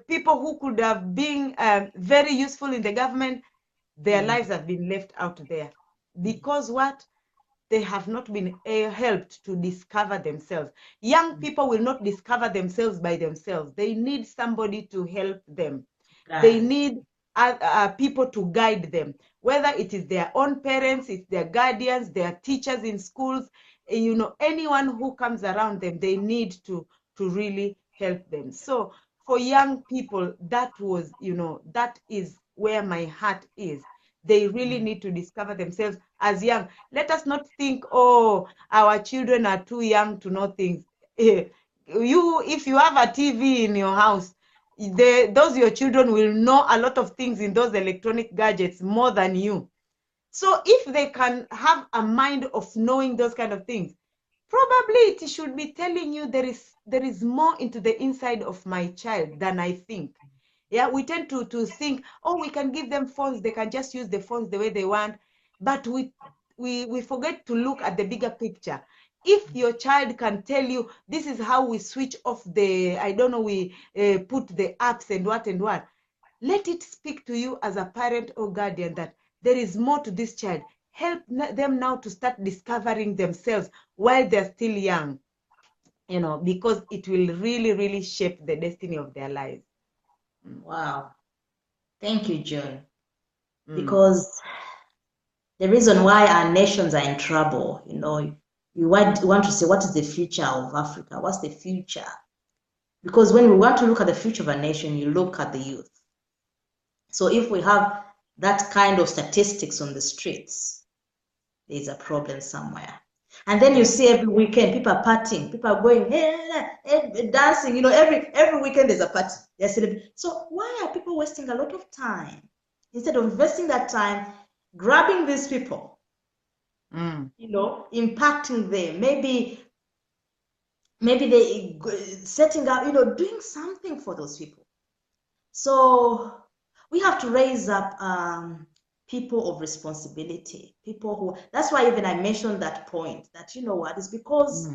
people who could have been very useful in the government. Their lives have been left out there. Because what? they have not been helped to discover themselves. Young people will not discover themselves by themselves. They need somebody to help them. They need people to guide them, whether it is their own parents, it's their guardians, their teachers in schools, anyone who comes around them, they need to really help them. So for young people, that is where my heart is. They really need to discover themselves as young. Let us not think, oh, our children are too young to know things. If you have a TV in your house, those your children will know a lot of things in those electronic gadgets more than you. So if they can have a mind of knowing those kind of things, probably it should be telling you there is more into the inside of my child than I think. Yeah, we tend to think, oh, we can give them phones, they can just use the phones the way they want, but we forget to look at the bigger picture. If your child can tell you, this is how we switch off the, I don't know, we put the apps and what, let it speak to you as a parent or guardian that there is more to this child. Help them now to start discovering themselves while they're still young, because it will really, really shape the destiny of their lives.
Wow. Thank you, Joy. Because the reason why our nations are in trouble, you want to say, what is the future of Africa? What's the future? Because when we want to look at the future of a nation, you look at the youth. So if we have that kind of statistics on the streets, there's a problem somewhere. And then you see every weekend people are partying, people are going, hey, dancing, every weekend there's a party. So why are people wasting a lot of time instead of investing that time grabbing these people, impacting them, maybe they setting up, doing something for those people. So we have to raise up people of responsibility, people who, that's why even I mentioned that point, that it's because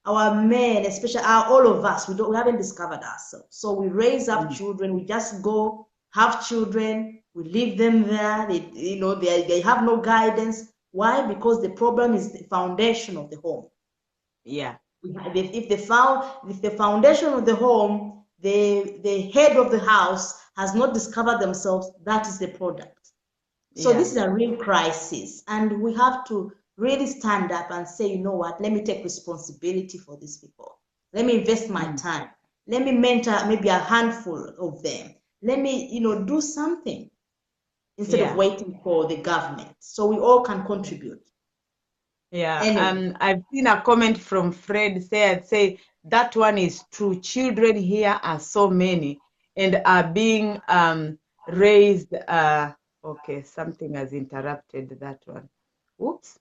our men, especially all of us, we haven't discovered ourselves. So we raise up children, we just go have children, we leave them there, they have no guidance. Why? Because the problem is the foundation of the home.
Yeah.
If the foundation of the home, the head of the house has not discovered themselves, that is the product. So this is a real crisis, and we have to really stand up and say, you know what, let me take responsibility for these people. Let me invest my time. Let me mentor maybe a handful of them. Let me, do something instead of waiting for the government. So we all can contribute.
Yeah, anyway. I've seen a comment from Fred say that one is true. Children here are so many and are being raised. Okay, something has interrupted that one. Oops.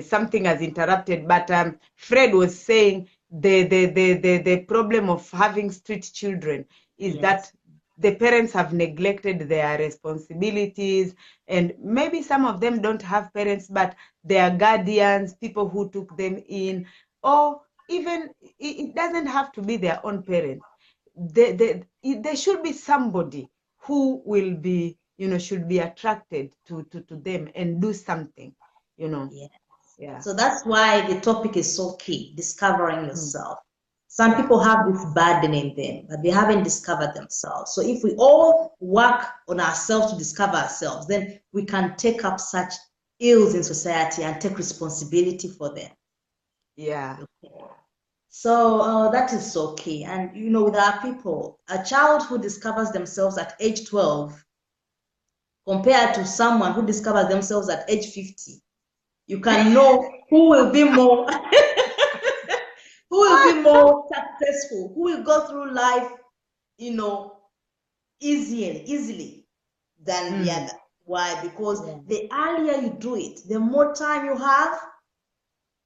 Something has interrupted. But Fred was saying the problem of having street children is that the parents have neglected their responsibilities, and maybe some of them don't have parents, but their guardians, people who took them in, or even it doesn't have to be their own parents. There should be somebody who will be, should be attracted to them and do something,
Yes. Yeah. So that's why the topic is so key, discovering yourself. Some people have this burden in them, but they haven't discovered themselves. So if we all work on ourselves to discover ourselves, then we can take up such ills in society and take responsibility for them.
Yeah.
Okay. So that is so key. And, there are people, a child who discovers themselves at age 12 compared to someone who discovers themselves at age 50, you can know who will be more successful, who will go through life, easily than the other. Why? Because the earlier you do it, the more time you have,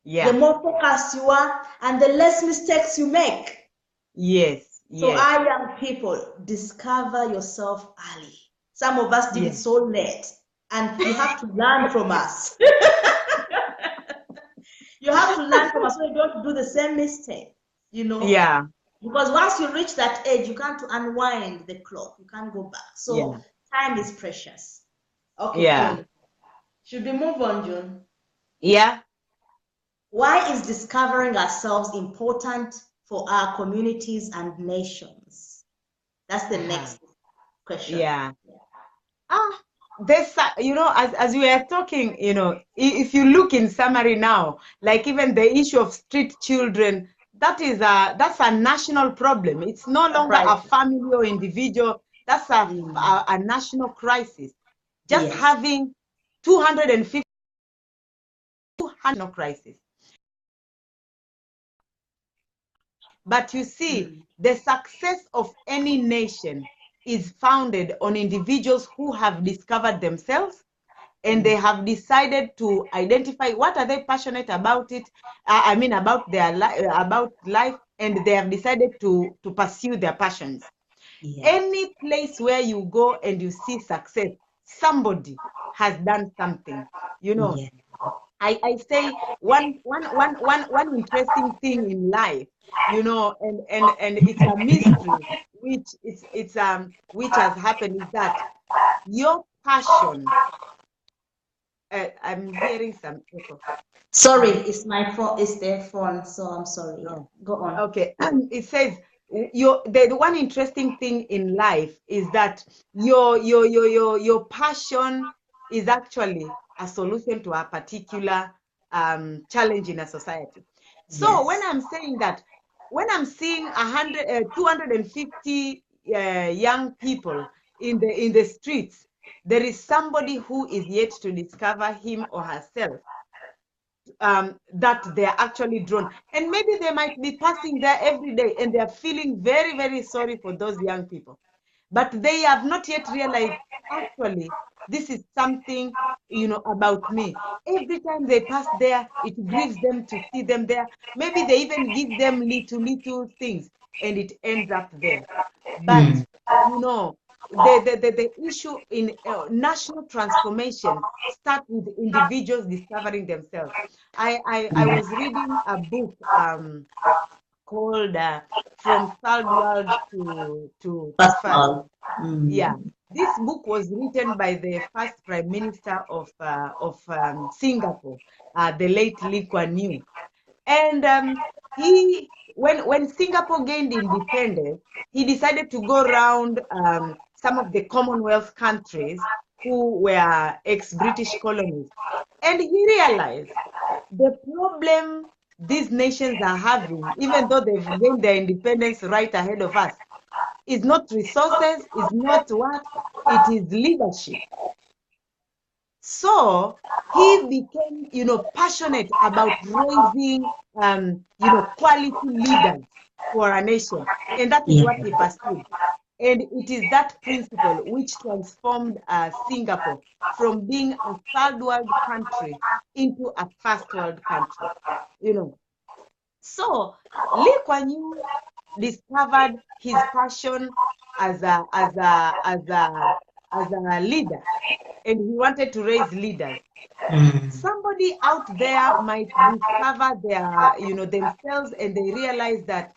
the more focused you are, and the less mistakes you make.
Yes.
So our young people, discover yourself early. Some of us did it so late, and you have to learn from us. You have to learn from us so you don't do the same mistake,
Yeah.
Because once you reach that age, you can't unwind the clock. You can't go back. So time is precious. Okay,
Yeah.
cool. Should we move on, June?
Yeah.
Why is discovering ourselves important for our communities and nations? That's the
Uh-huh.
next question.
Yeah. Ah, as we are talking, if you look in summary now, like even the issue of street children, that's a national problem. It's no longer
Right.
a family or individual. That's a national crisis. Just
Yes.
having 250 national crisis. But you see, the success of any nation is founded on individuals who have discovered themselves, and they have decided to identify what are they passionate about about about life, and they have decided to pursue their passions.
Yeah.
Any place where you go and you see success, somebody has done something.
Yeah.
I say one interesting thing in life, and it's a mystery which has happened, is that your passion. I'm hearing some echo.
Sorry, it's my phone. It's their phone, so I'm sorry. Yeah.
Oh,
Go on.
okay. It says the one interesting thing in life is that your passion is actually a solution to a particular challenge in a society. So when
Yes.
I'm saying that, when I'm seeing 250 young people in the streets, there is somebody who is yet to discover him or herself, that they're actually drawn. And maybe they might be passing there every day and they're feeling very, very sorry for those young people. But they have not yet realized, actually, this is something, about me. Every time they pass there, it grieves them to see them there. Maybe they even give them little things, and it ends up there. But, the issue in national transformation starts with individuals discovering themselves. I was reading a book called From Third World to
First of
First.
all,
Yeah, this book was written by the first Prime Minister of Singapore, the late Lee Kuan Yew. And he, when Singapore gained independence, he decided to go around some of the Commonwealth countries who were ex-British colonies. And he realized the problem these nations are having, even though they've gained their independence right ahead of us, is not resources, is not what, it is leadership. So he became, passionate about raising, quality leaders for a nation. And that is
yeah.
what he pursued. And it is that principle which transformed Singapore from being a third world country into a first world country. So Lee Kuan Yew discovered his passion as a leader, and he wanted to raise leaders. Somebody out there might discover themselves, and they realize that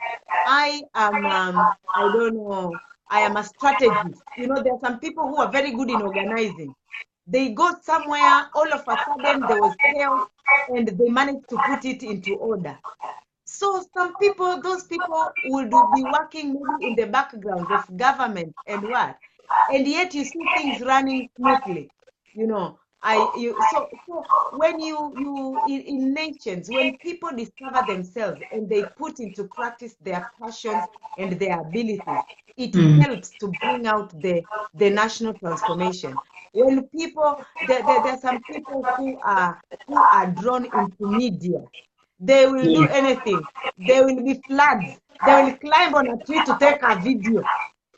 I am, I don't know, I am a strategist. There are some people who are very good in organizing. They go somewhere, all of a sudden there was chaos, and they managed to put it into order. So those people would be working maybe in the background of government and what, and yet you see things running smoothly. So when in nations, when people discover themselves and they put into practice their passions and their abilities, it helps to bring out the national transformation. When people, there are some people who are drawn into media. They will do anything. There will be floods. They will climb on a tree to take a video.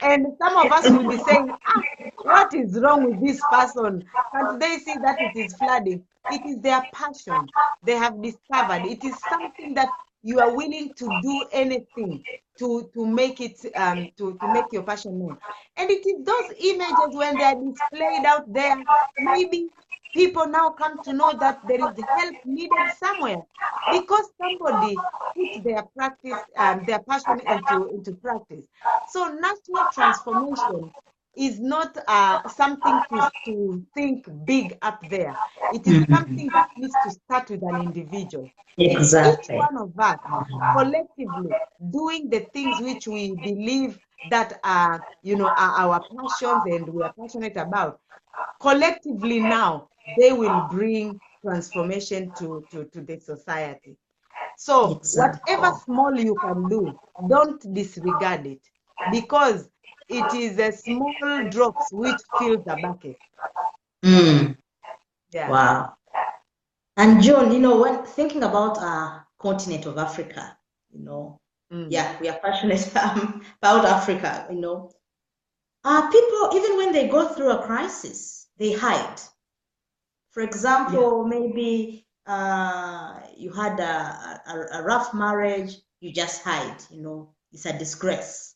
And some of us will be saying, what is wrong with this person? Can't they see that it is flooding? It is their passion. They have discovered. It is something that you are willing to do anything to make it, to make your passion known. And it is those images, when they are displayed out there, maybe people now come to know that there is help needed somewhere, because somebody put their practice, their passion into practice. So national transformation is not something to think big up there. It is something that needs to start with an individual. It's each
Exactly.
one of us collectively doing the things which we believe that are, are our passions and we are passionate about. Collectively now, they will bring transformation to the society. So whatever
Exactly.
small you can do, don't disregard it, because it is a small drops which fills the bucket.
Mm.
Yeah.
Wow. And John, when thinking about our continent of Africa, yeah, we are passionate about Africa, people, even when they go through a crisis, they hide. For example, maybe you had a rough marriage, you just hide, it's a disgrace.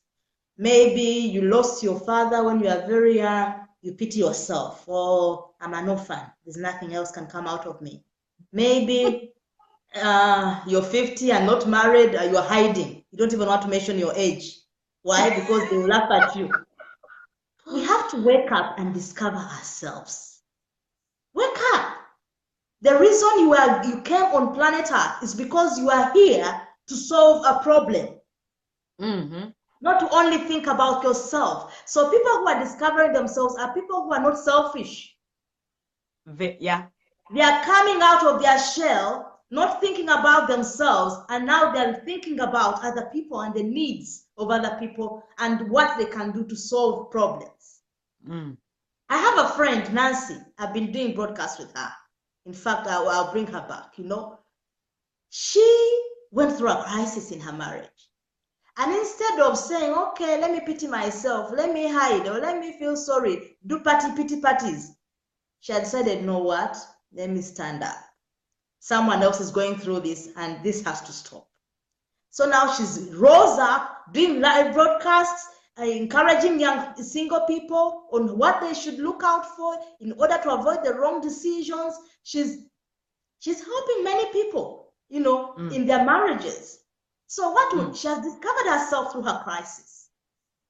Maybe you lost your father when you are very young, you pity yourself, or I'm an orphan, there's nothing else can come out of me. Maybe you're 50 and not married, you're hiding. You don't even want to mention your age. Why? Because they will laugh at you. We have to wake up and discover ourselves. Wake up. The reason you came on planet Earth is because you are here to solve a problem. Not to only think about yourself. So people who are discovering themselves are people who are not selfish.
Yeah.
They are coming out of their shell, not thinking about themselves, and now they're thinking about other people and the needs of other people and what they can do to solve problems. I have a friend, Nancy. I've been doing broadcasts with her. In fact, I'll bring her back. She went through a crisis in her marriage. And instead of saying, okay, let me pity myself, let me hide, or let me feel sorry, do pity parties, she had decided, you know what, let me stand up. Someone else is going through this, and this has to stop. So now she's rose up, doing live broadcasts, encouraging young single people on what they should look out for in order to avoid the wrong decisions. She's helping many people, in their marriages. So she has discovered herself through her crisis.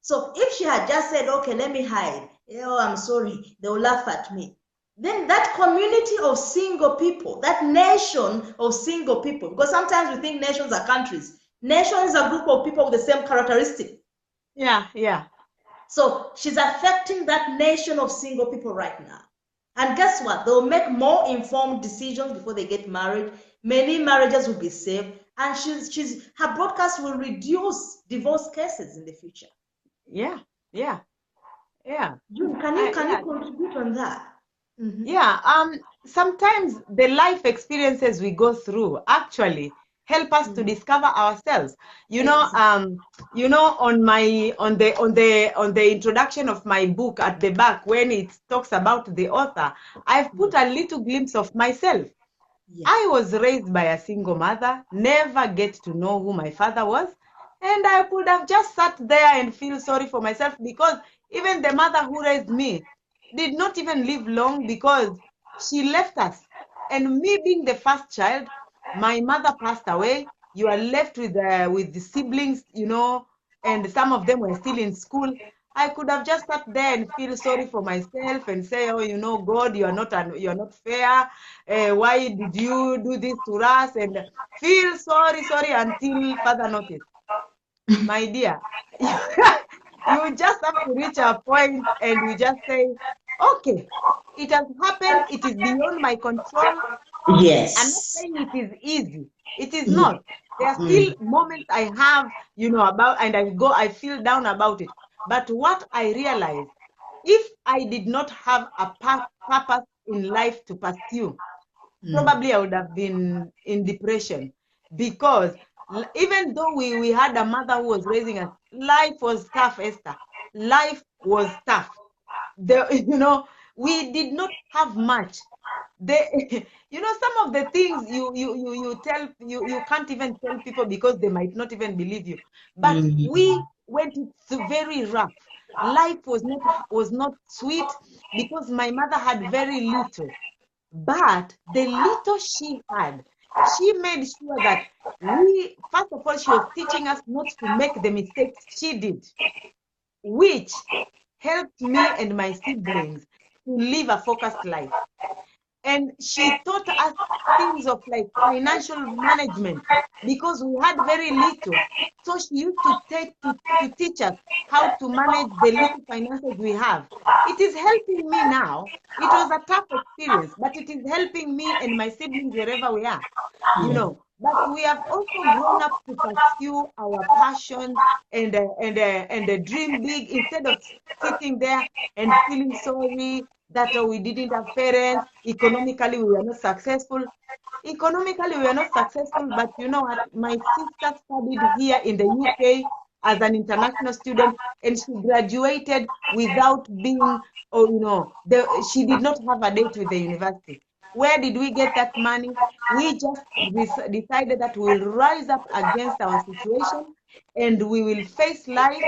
So if she had just said, okay, let me hide, I'm sorry, they will laugh at me, then that community of single people, that nation of single people, because sometimes we think nations are countries. Nation is a group of people with the same characteristic.
Yeah, yeah.
So she's affecting that nation of single people right now. And guess what? They'll make more informed decisions before they get married. Many marriages will be saved. And her broadcast will reduce divorce cases in the future.
Yeah, yeah, yeah.
June, can you contribute on that?
Yeah, sometimes the life experiences we go through actually help us to discover ourselves. On the introduction of my book at the back, when it talks about the author, I've put a little glimpse of myself. Yeah. I was raised by a single mother, never get to know who my father was, and I could have just sat there and feel sorry for myself, because even the mother who raised me did not even live long, because she left us. And me being the first child, my mother passed away. You are left with the siblings, and some of them were still in school. I could have just sat there and feel sorry for myself and say, oh, God, you are not fair. Why did you do this to us? And feel sorry until Father noticed. My dear, you just have to reach a point and you just say, okay, it has happened. It is beyond my control.
Yes.
I'm not saying it is easy. It is not. There are still moments I have, about, and I feel down about it. But what I realized, if I did not have a purpose in life to pursue, probably I would have been in depression, because even though we had a mother who was raising us, life was tough, Esther. Life was tough. We did not have much. Some of the things you can't even tell people because they might not even believe you. But we went through very rough. Life was not sweet, because my mother had very little. But the little she had, she made sure that first of all, she was teaching us not to make the mistakes she did, which helped me and my siblings to live a focused life. And she taught us things of like financial management because we had very little. So she used to teach us how to manage the little finances we have. It is helping me now. It was a tough experience, but it is helping me and my siblings wherever we are, you know. But we have also grown up to pursue our passion and dream big instead of sitting there and feeling sorry that we didn't have parents. Economically, we were not successful. Economically, we were not successful, but you know what? My sister studied here in the UK as an international student, and she graduated without being, oh, you know, she did not have a date with the university. Where did we get that money? We just decided that we will rise up against our situation and we will face life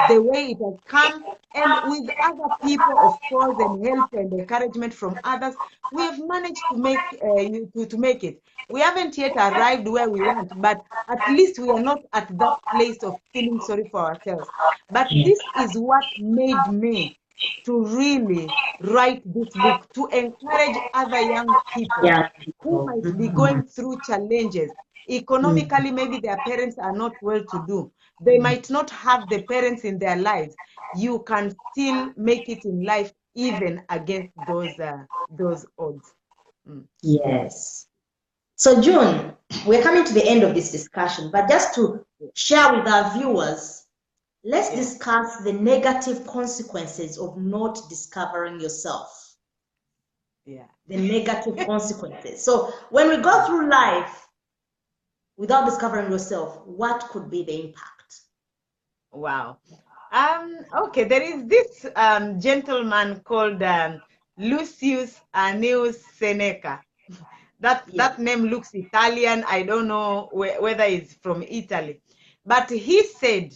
the way it has come, and with other people, of course, and help and encouragement from others, we have managed to make it. We haven't yet arrived where we want, but at least we are not at that place of feeling sorry for ourselves. But this is what made me to really write this book, to encourage other young people who might be going through challenges. Economically, maybe their parents are not well to do. They might not have the parents in their lives. You can still make it in life, even against those odds.
Yes. So June, we're coming to the end of this discussion, but just to share with our viewers, let's discuss the negative consequences of not discovering yourself.
Yeah.
The negative consequences. So when we go through life without discovering yourself, what could be the impact?
Wow. Okay, there is this gentleman called Lucius Annius Seneca. That name looks Italian. I don't know whether it's from Italy. But he said,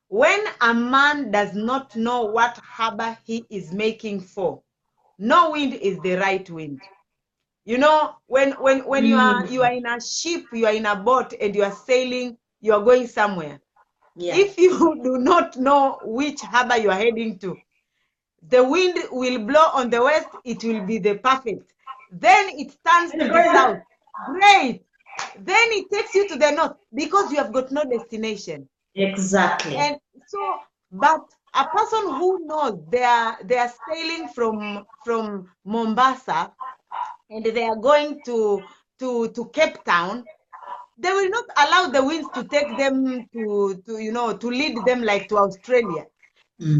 when a man does not know what harbor he is making for, no wind is the right wind. You know, when you are in a ship, you are in a boat, and you are sailing, you are going somewhere. Yeah. If you do not know which harbor you are heading to, the wind will blow on the west, it will be the perfect. Then it turns to the south. Great. Then it takes you to the north because you have got no destination.
Exactly.
And so, but a person who knows they are sailing from Mombasa and they are going to Cape Town, they will not allow the winds to take them to lead them like to Australia.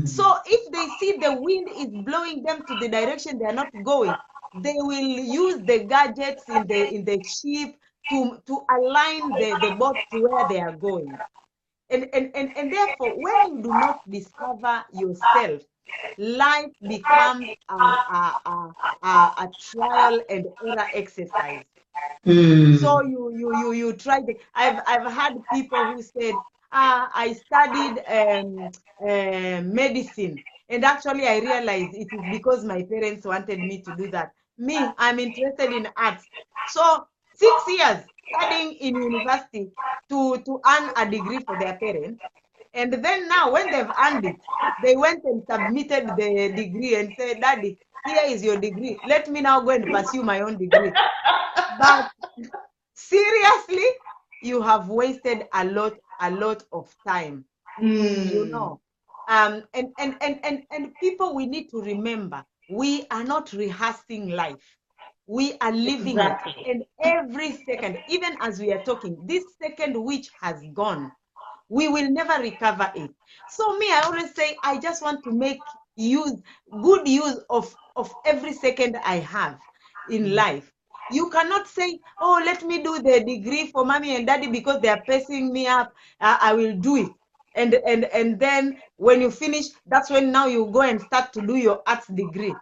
So if they see the wind is blowing them to the direction they are not going, they will use the gadgets in the ship to align the boat to where they are going. And therefore, when you do not discover yourself, life becomes a trial and error exercise. So you try. I've had people who said, I studied medicine, and actually I realized it is because my parents wanted me to do that. Me, I'm interested in arts. So 6 years studying in university to earn a degree for their parents. And then now when they've earned it, they went and submitted the degree and said, Daddy, here is your degree. Let me now go and pursue my own degree. But seriously, you have wasted a lot of time. You know. And people, we need to remember, we are not rehearsing life. We are living it. And every second, even as we are talking, this second which has gone, we will never recover it. So me, I always say, I just want to make good use of every second I have in life. You cannot say, oh, let me do the degree for mommy and daddy because they are pacing me up. I will do it. And then when you finish, that's when now you go and start to do your arts degree.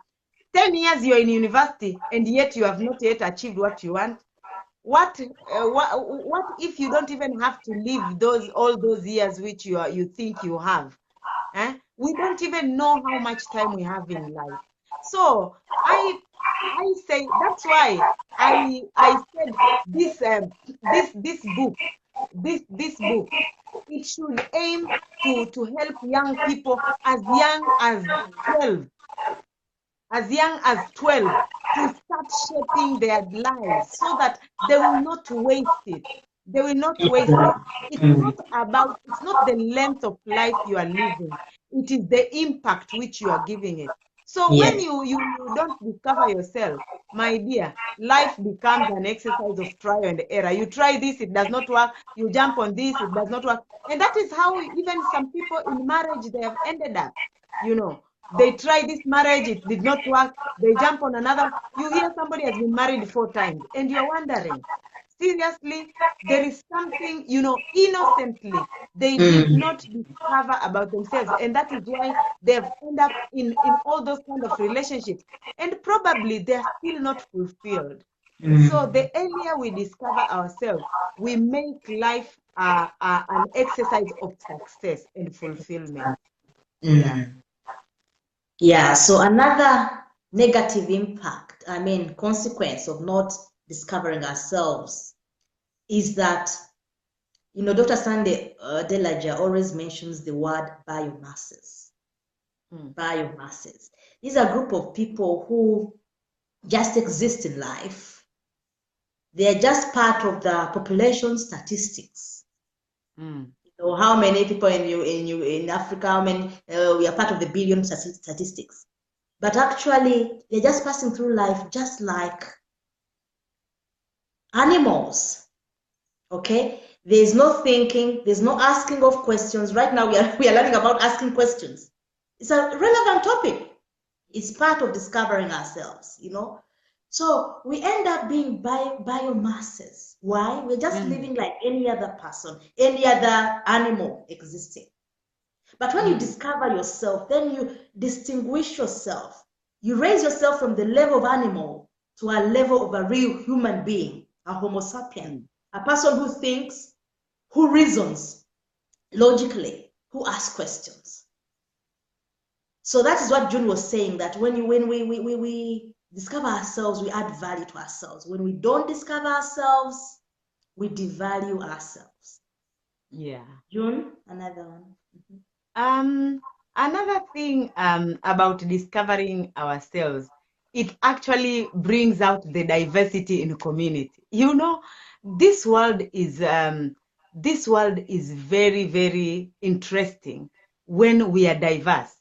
10 years you're in university and yet you have not yet achieved what you want. What if you don't even have to live all those years which you think you have? We don't even know how much time we have in life. So I say that's why I said this book this book, it should aim to help young people as young as 12, to start shaping their lives so that they will not waste it. They will not waste it. It's not the length of life you are living. It is the impact which you are giving it. So when you don't discover yourself, my dear, life becomes an exercise of trial and error. You try this, it does not work. You jump on this, it does not work. And that is how even some people in marriage, they have ended up, They try this marriage, it did not work. They jump on another. You hear somebody has been married 4 times and you're wondering, seriously, there is something, innocently, they did not discover about themselves. And that is why they've ended up in all those kind of relationships. And probably they're still not fulfilled. So the earlier we discover ourselves, we make life an exercise of success and fulfillment.
Yeah, so another negative impact, consequence of not discovering ourselves is that, Dr. Sunday Delaja always mentions the word biomasses. Biomasses. These are a group of people who just exist in life. They're just part of the population statistics. How many people in Africa, how many, we are part of the billion statistics. But actually, they're just passing through life just like animals, okay? There's no thinking, there's no asking of questions. Right now, we are learning about asking questions. It's a relevant topic. It's part of discovering ourselves, So we end up being biomasses. Why? We're just living like any other person, any other animal existing. But when you discover yourself, then you distinguish yourself. You raise yourself from the level of animal to a level of a real human being, a Homo sapien, a person who thinks, who reasons logically, who asks questions. So that is what June was saying, that when we discover ourselves, we add value to ourselves. When we don't discover ourselves, we devalue ourselves.
Yeah.
June, another one.
Another thing about discovering ourselves, it actually brings out the diversity in community. This world is very, very interesting when we are diverse.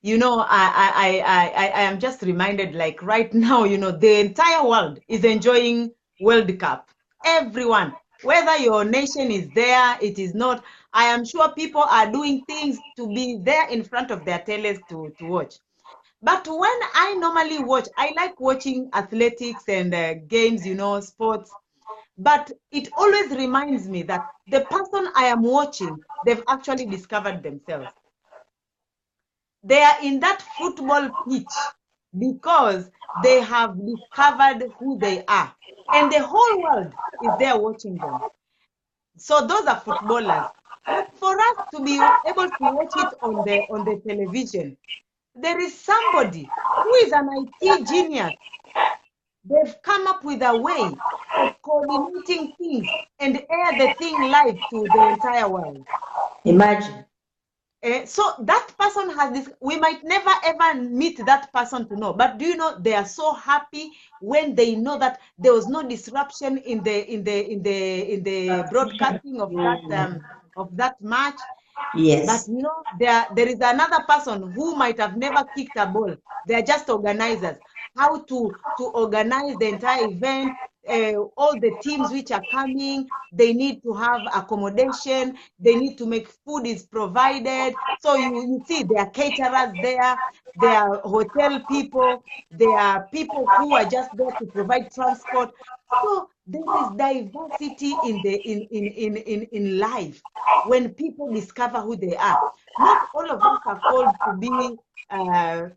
I am just reminded, like right now, the entire world is enjoying World Cup. Everyone, whether your nation is there, it is not, I am sure people are doing things to be there in front of their teles to watch. But when I normally watch, I like watching athletics and games, sports. But it always reminds me that the person I am watching, they've actually discovered themselves. They are in that football pitch because they have discovered who they are. And the whole world is there watching them. So those are footballers. But for us to be able to watch it on the television, there is somebody who is an IT genius. They've come up with a way of coordinating things and air the thing live to the entire world.
Imagine.
So that person has this, we might never ever meet that person to know, but do you know, they are so happy when they know that there was no disruption in the broadcasting of that match.
Yes.
But there is another person who might have never kicked a ball. They are just organizers. How to organize the entire event, all the teams which are coming, they need to have accommodation, they need to make food is provided. So you see, there are caterers there are hotel people, there are people who are just there to provide transport. So there is diversity in life when people discover who they are. Not all of us are called to be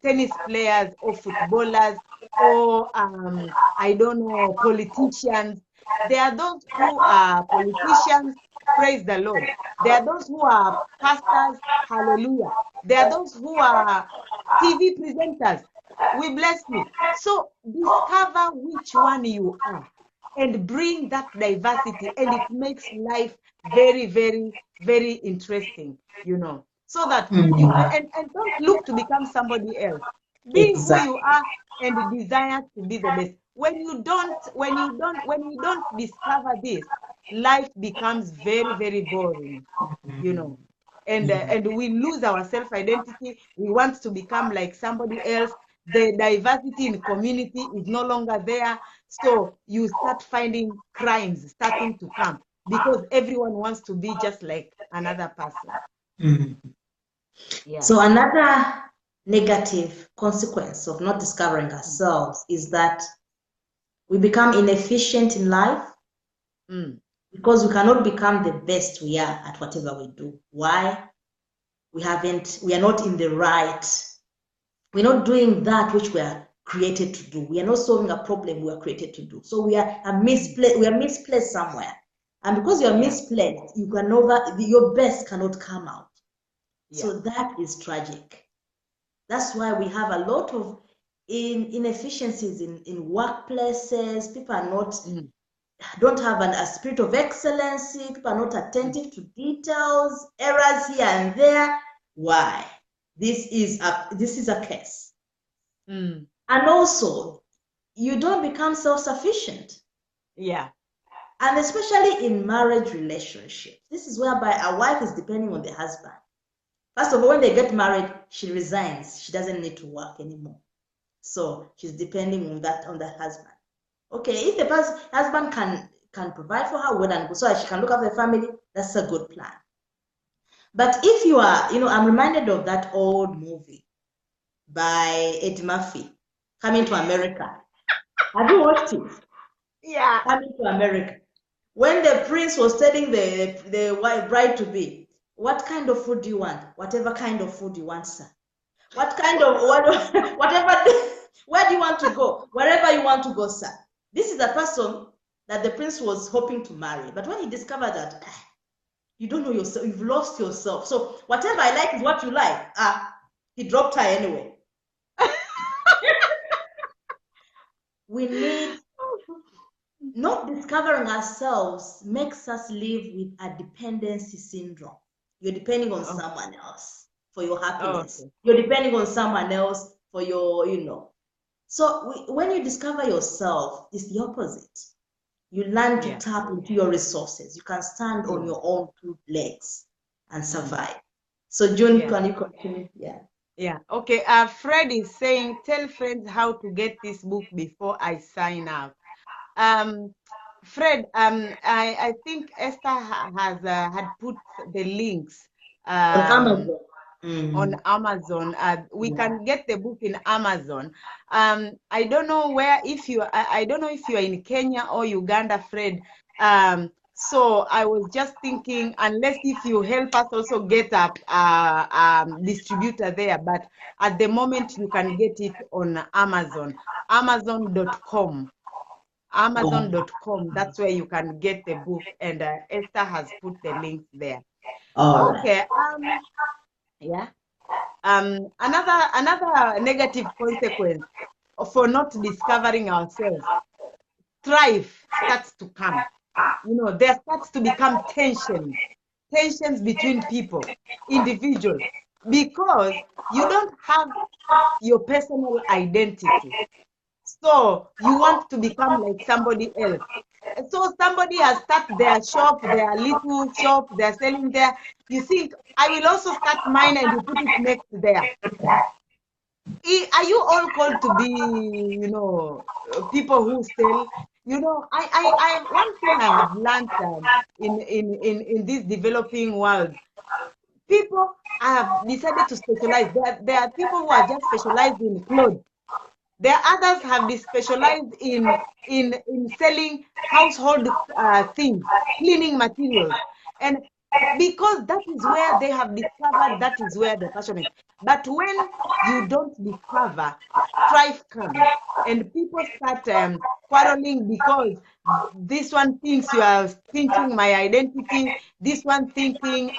tennis players or footballers or I don't know, politicians. There are those who are politicians, praise the Lord. There are those who are pastors, hallelujah. There are those who are TV presenters. We bless you. So discover which one you are. and bring that diversity, and it makes life very, very, very interesting, so that you and don't look to become somebody else. Be who you
Exactly.
are and desire to be the best. When you don't discover this, life becomes very, very boring, and we lose our self-identity. We want to become like somebody else. The diversity in community is no longer there. So you start finding crimes starting to come because everyone wants to be just like another person.
Mhm.
Yeah.
So another negative consequence of not discovering ourselves is that we become inefficient in life because we cannot become the best we are at whatever we do. Why? We are not in the right, we're not doing that which we are created to do. We are not solving a problem we are created to do. So we are misplaced somewhere. And because you are misplaced, your best cannot come out. So that is tragic. That's why we have a lot of inefficiencies in workplaces. People are not don't have a spirit of excellency. People are not attentive to details, errors here and there. Why? This is a case. And also, you don't become self-sufficient.
Yeah.
And especially in marriage relationships, this is whereby a wife is depending on the husband. First of all, when they get married, she resigns. She doesn't need to work anymore. So she's depending on the husband. Okay, if the husband can provide for her, well and good, so she can look after the family, that's a good plan. But if you are, I'm reminded of that old movie by Eddie Murphy, Coming to America. Have you watched it?
Yeah.
Coming to America. When the prince was telling the bride to be, what kind of food do you want? Whatever kind of food you want, sir. Whatever, where do you want to go? Wherever you want to go, sir. This is the person that the prince was hoping to marry. But when he discovered that, you don't know yourself, you've lost yourself. So whatever I like is what you like. He dropped her anyway. We need, not discovering ourselves makes us live with a dependency syndrome. You're depending on someone else for your happiness.
Okay.
You're depending on someone else for your, So when you discover yourself, it's the opposite. You learn to tap into your resources. You can stand on your own 2 legs and survive. So June, can you continue? Yeah.
Yeah. Okay. Fred is saying, tell friends how to get this book before I sign up. Fred, I think Esther has had put the links
On Amazon.
on Amazon. We can get the book in Amazon. I don't know where, I don't know if you are in Kenya or Uganda, Fred. So I was just thinking, unless if you help us also get a distributor there, but at the moment you can get it on Amazon, Amazon.com. Amazon.com, that's where you can get the book, and Esther has put the link there. Okay. Yeah. Another negative consequence for not discovering ourselves, strife starts to come. There starts to become tensions between people, individuals, because you don't have your personal identity. So you want to become like somebody else. So somebody has started their shop, their little shop, they're selling there. You think, I will also start mine, and you put it next there. Are you all called to be, people who sell? One thing I have learned in this developing world, people have decided to specialize. There are people who are just specialized in clothes. There are others have been specialized in selling household things, cleaning materials, and because that is where they have discovered, that is where the passion is. But when you don't discover, strife comes, and people start quarreling because this one thinks you are thinking my identity, this one thinking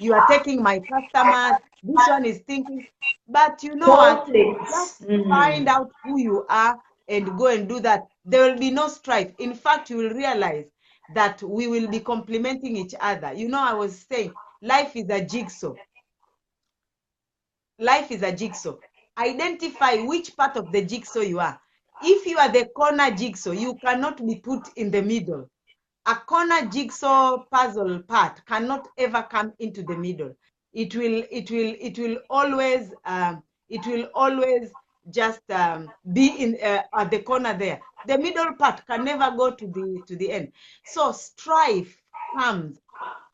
you are taking my customers, this one is thinking, but you know what? Just find out who you are and go and do that. there will be no strife. In fact, you will realize that we will be complementing each other. You know, I was saying life is a jigsaw. Life is a jigsaw. Identify which part of the jigsaw you are. If you are the corner jigsaw, you cannot be put in the middle. A corner jigsaw puzzle part cannot ever come into the middle. It will always just be in at the corner there. The middle part can never go to the end. So strife comes,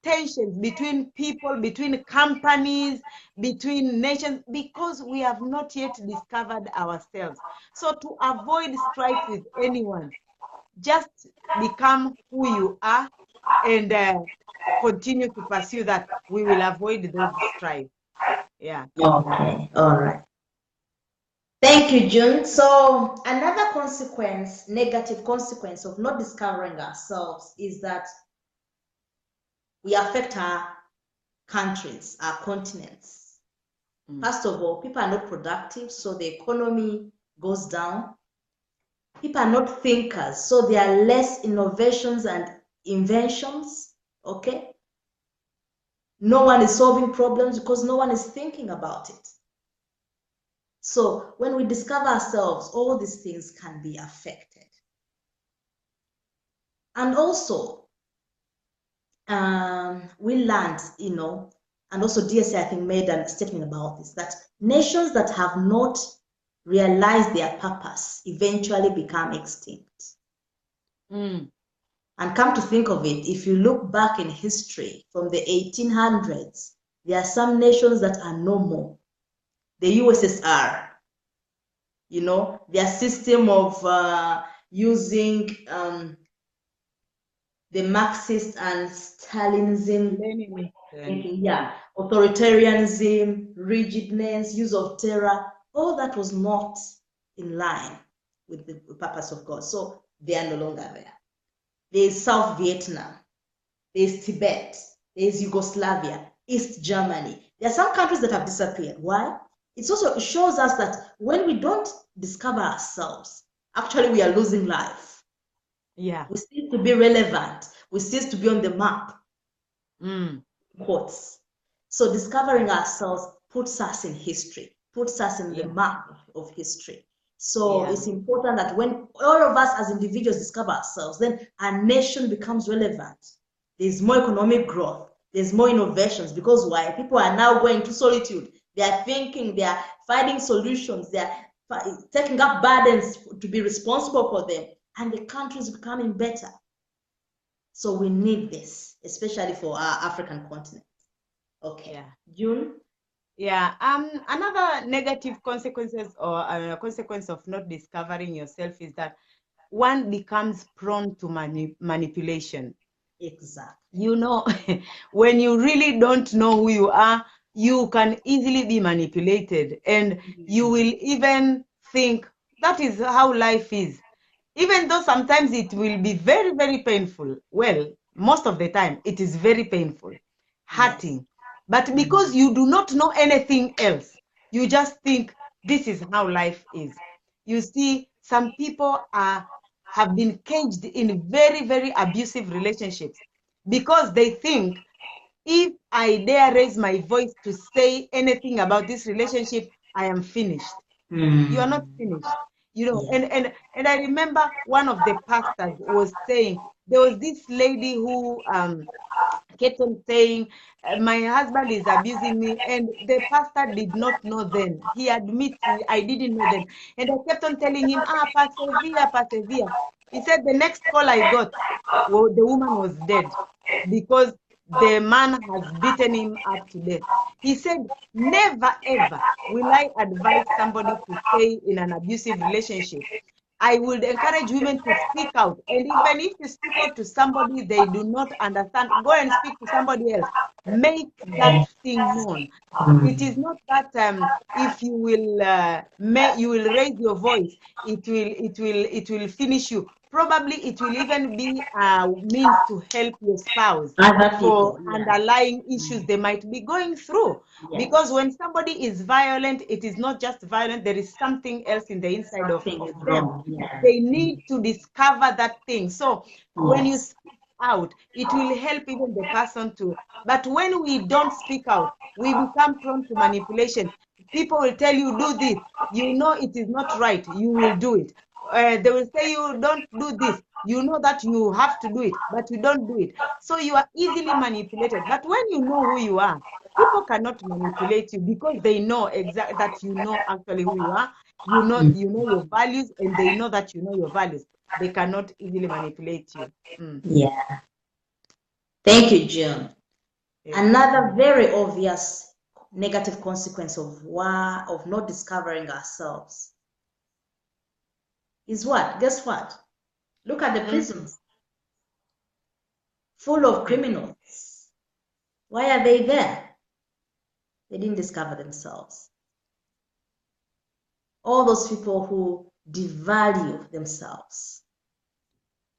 tensions between people, between companies, between nations, because we have not yet discovered ourselves. So to avoid strife with anyone, just become who you are and continue to pursue that. We will avoid those strife. Yeah.
Okay, all right. Thank you, June. So another consequence, negative consequence of not discovering ourselves is that we affect our countries, our continents. First of all, people are not productive, so the economy goes down. People are not thinkers, so there are less innovations and inventions, okay? No one is solving problems because no one is thinking about it. So when we discover ourselves, all these things can be affected. And also, we learned, you know, and also DSA, I think, made a statement about this, that nations that have not realized their purpose eventually become extinct. And come to think of it, if you look back in history from the 1800s, there are some nations that are no more. The USSR, you know, their system of using the Marxist and Stalinism, authoritarianism, rigidness, use of terror, all that was not in line with the purpose of God. So they are no longer there. There's South Vietnam, there's Tibet, there's Yugoslavia, East Germany. There are some countries that have disappeared. Why? It also shows us that when we don't discover ourselves, actually we are losing life.
Yeah.
We cease to be relevant. We cease to be on the map. Quotes. So discovering ourselves puts us in history, puts us in the map of history. So it's important that when all of us as individuals discover ourselves, then our nation becomes relevant. There's more economic growth. There's more innovations, because why? People are now going to solitude. They are thinking, they are finding solutions, they are taking up burdens to be responsible for them, and the country is becoming better. So we need this, especially for our African continent. Okay.
Yeah.
June?
Yeah. Another negative consequences or a consequence of not discovering yourself is that one becomes prone to manipulation.
Exactly.
You know, when you really don't know who you are, you can easily be manipulated, and you will even think that is how life is. Even though sometimes it will be very, very painful. Well, most of the time it is very painful, hurting. But because you do not know anything else, you just think this is how life is. You see, some people have been caged in very, very abusive relationships because they think, if I dare raise my voice to say anything about this relationship, I am finished. You are not finished. You know, and I remember one of the pastors was saying, there was this lady who kept on saying, my husband is abusing me, and the pastor did not know then. He admits, I didn't know then. And I kept on telling him, persevere, persevere. He said the next call I got, well, the woman was dead because the man has beaten him up to death. He said, never ever will I advise somebody to stay in an abusive relationship. I would encourage women to speak out. And even if you speak out to somebody they do not understand, go and speak to somebody else. Make that thing known. It is not that if you will you will raise your voice, it will finish you. probably it will even be a means to help your spouse
Other
for
people, yeah.
underlying issues they might be going through. Because when somebody is violent, it is not just violent, there is something else in the inside of
Something is
them.
wrong, yeah.
They need to discover that thing. So when you
Yes.
speak out, it will help even the person to. But when we don't speak out, we become prone to manipulation. People will tell you, do this. You know it is not right. You will do it. They will say you don't do this. You know that you have to do it, but you don't do it. So you are easily manipulated. But when you know who you are, people cannot manipulate you because they know exactly that you know actually who you are. You know your values, and they know that you know your values. They cannot easily manipulate you.
Yeah. Thank you, June.
Yeah.
Another very obvious negative consequence of not discovering ourselves is what? Guess what? Look at the prisons, full of criminals. Why are they there? They didn't discover themselves. All those people who devalue themselves.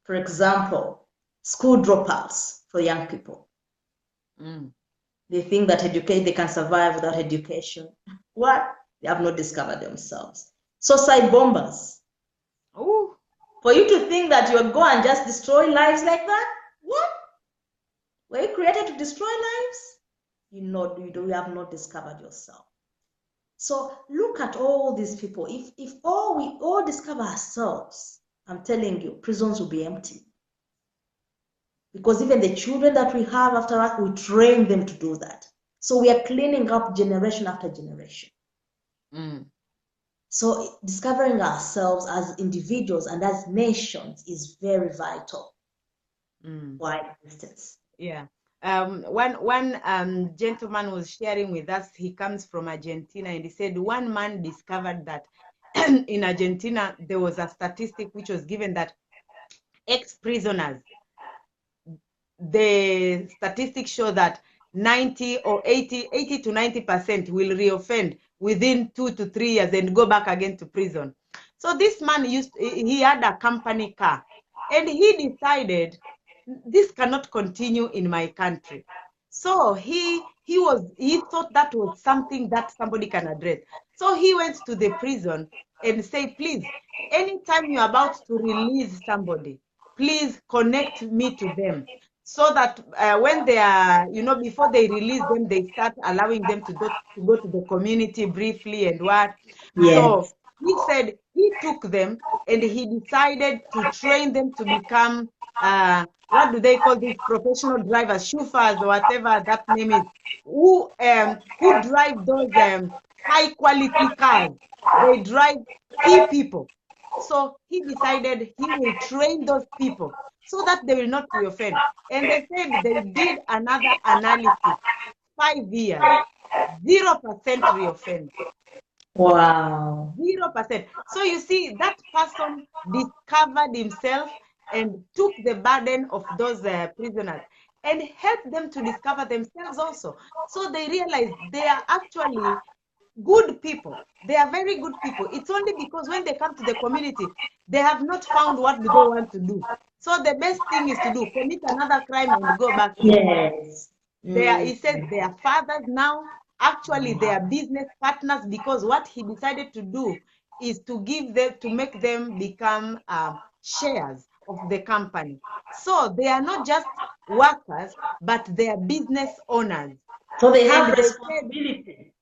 For example, school dropouts for young people. They think that they can survive without education. What? They have not discovered themselves. Suicide bombers.
Oh.
For you to think that you'll go and just destroy lives like that? What? Were you created to destroy lives? You have not discovered yourself. So look at all these people. If we all discover ourselves, I'm telling you, prisons will be empty. Because even the children that we have after us, we train them to do that. So we are cleaning up generation after generation. So discovering ourselves as individuals and as nations is very vital for our existence.
Yeah. One gentleman was sharing with us. He comes from Argentina, and he said one man discovered that in Argentina there was a statistic which was given that ex-prisoners, the statistics show that 90 or 80 to 90% will reoffend within 2 to 3 years and go back again to prison. So this man he had a company car, and he decided this cannot continue in my country. So he thought that was something that somebody can address. So he went to the prison and said, please, anytime you're about to release somebody, please connect me to them, so that when they are, before they release them, they start allowing them to go to the community briefly and what.
Yes.
So he said he took them and he decided to train them to become, what do they call these professional drivers, chauffeurs or whatever that name is, who drive those high quality cars. They drive key people. So he decided he will train those people so that they will not reoffend. And they said they did another analysis, 5 years, 0% reoffend.
Wow.
0%. So you see, that person discovered himself and took the burden of those prisoners and helped them to discover themselves also. So they realized they are actually good people. They are very good people. It's only because when they come to the community, they have not found what do they want to do. So the best thing is to do, commit another crime and go back.
Yes.
He says they are fathers now. Actually, they are business partners, because what he decided to do is to make them become shares of the company. So they are not just workers, but they are business owners.
So they have responsibility.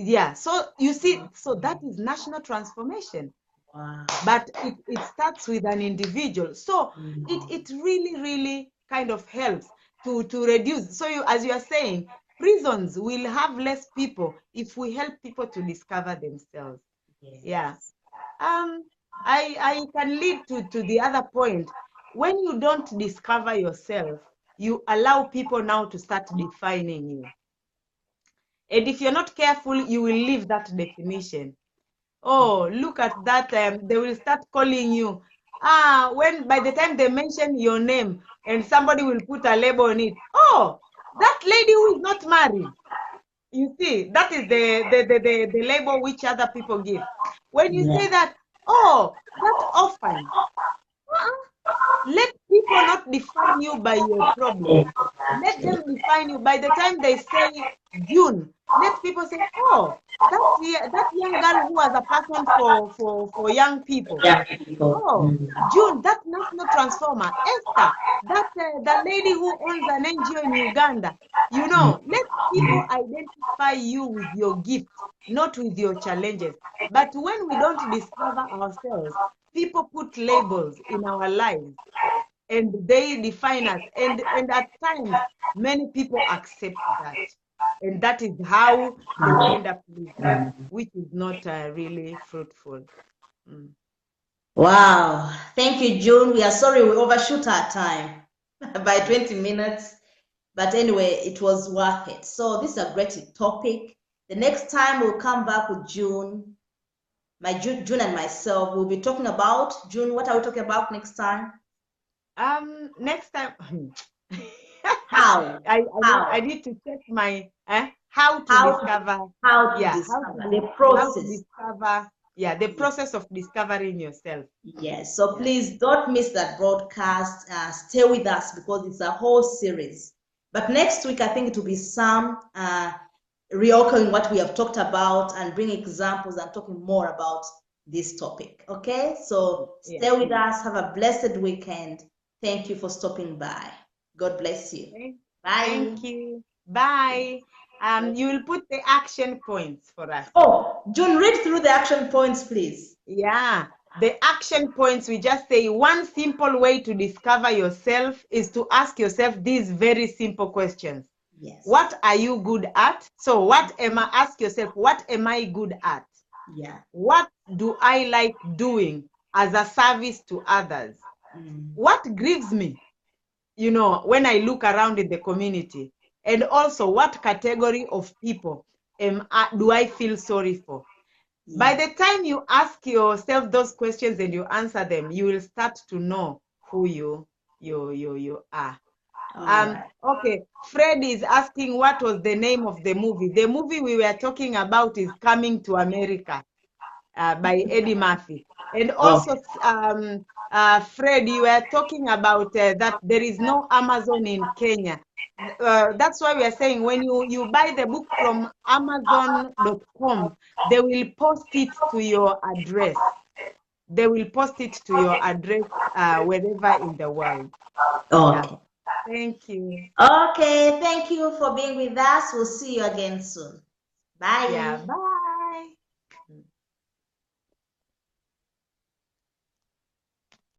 Yeah, so you see, so that is national transformation.
Wow.
But it starts with an individual. So it really, really kind of helps to reduce. So as you are saying, prisons will have less people if we help people to discover themselves.
Yes.
Yeah. I can lead to the other point. When you don't discover yourself, you allow people now to start defining you. And if you're not careful, you will leave that definition. Oh, look at that. They will start calling you. When by the time they mention your name, and somebody will put a label on it. Oh, that lady who is not married. You see, that is the label which other people give. When you say that, oh, that orphan. let people not define you by your problem. Let them define you. By the time they say June, let people say, oh, that young girl who was a person for young people.
Young people.
Oh, June, that national transformer. Esther, that the lady who owns an NGO in Uganda. You know, let people identify you with your gift, not with your challenges. But when we don't discover ourselves, people put labels in our lives and they define us. And at times, many people accept that. And that is how they end up living, which is not really fruitful. Mm.
Wow. Thank you, June. We are sorry we overshoot our time by 20 minutes. But anyway, it was worth it. So this is a great topic. The next time we'll come back with June, June and myself. We'll be talking about June. What are we talking about next time?
Next time,
How?
I need to check my how to discover
the process.
The process of discovering yourself.
Yes. So please don't miss that broadcast. Stay with us because it's a whole series. But next week, I think it will be some reoccurring what we have talked about and bring examples and talking more about this topic. Okay? So stay with us. Have a blessed weekend. Thank you for stopping by. God bless you. Bye.
Thank you. Bye. You will put the action points for us.
Oh, June, read through the action points, please.
Yeah. The action points, we just say one simple way to discover yourself is to ask yourself these very simple questions.
Yes.
What are you good at? So ask yourself, what am I good at?
Yeah.
What do I like doing as a service to others? What grieves me, you know, when I look around in the community? And also, what category of people do I feel sorry for? Yeah. By the time you ask yourself those questions and you answer them, you will start to know who you are. Okay, Fred is asking what was the name of the movie. The movie we were talking about is Coming to America by Eddie Murphy. And also, Fred, you were talking about that there is no Amazon in Kenya. That's why we are saying when you buy the book from Amazon.com, they will post it to your address. They will post it to your address wherever in the world.
Okay.
Yeah. Thank you.
Okay, thank you for being with us. We'll see you again soon. Bye.
Yeah, bye.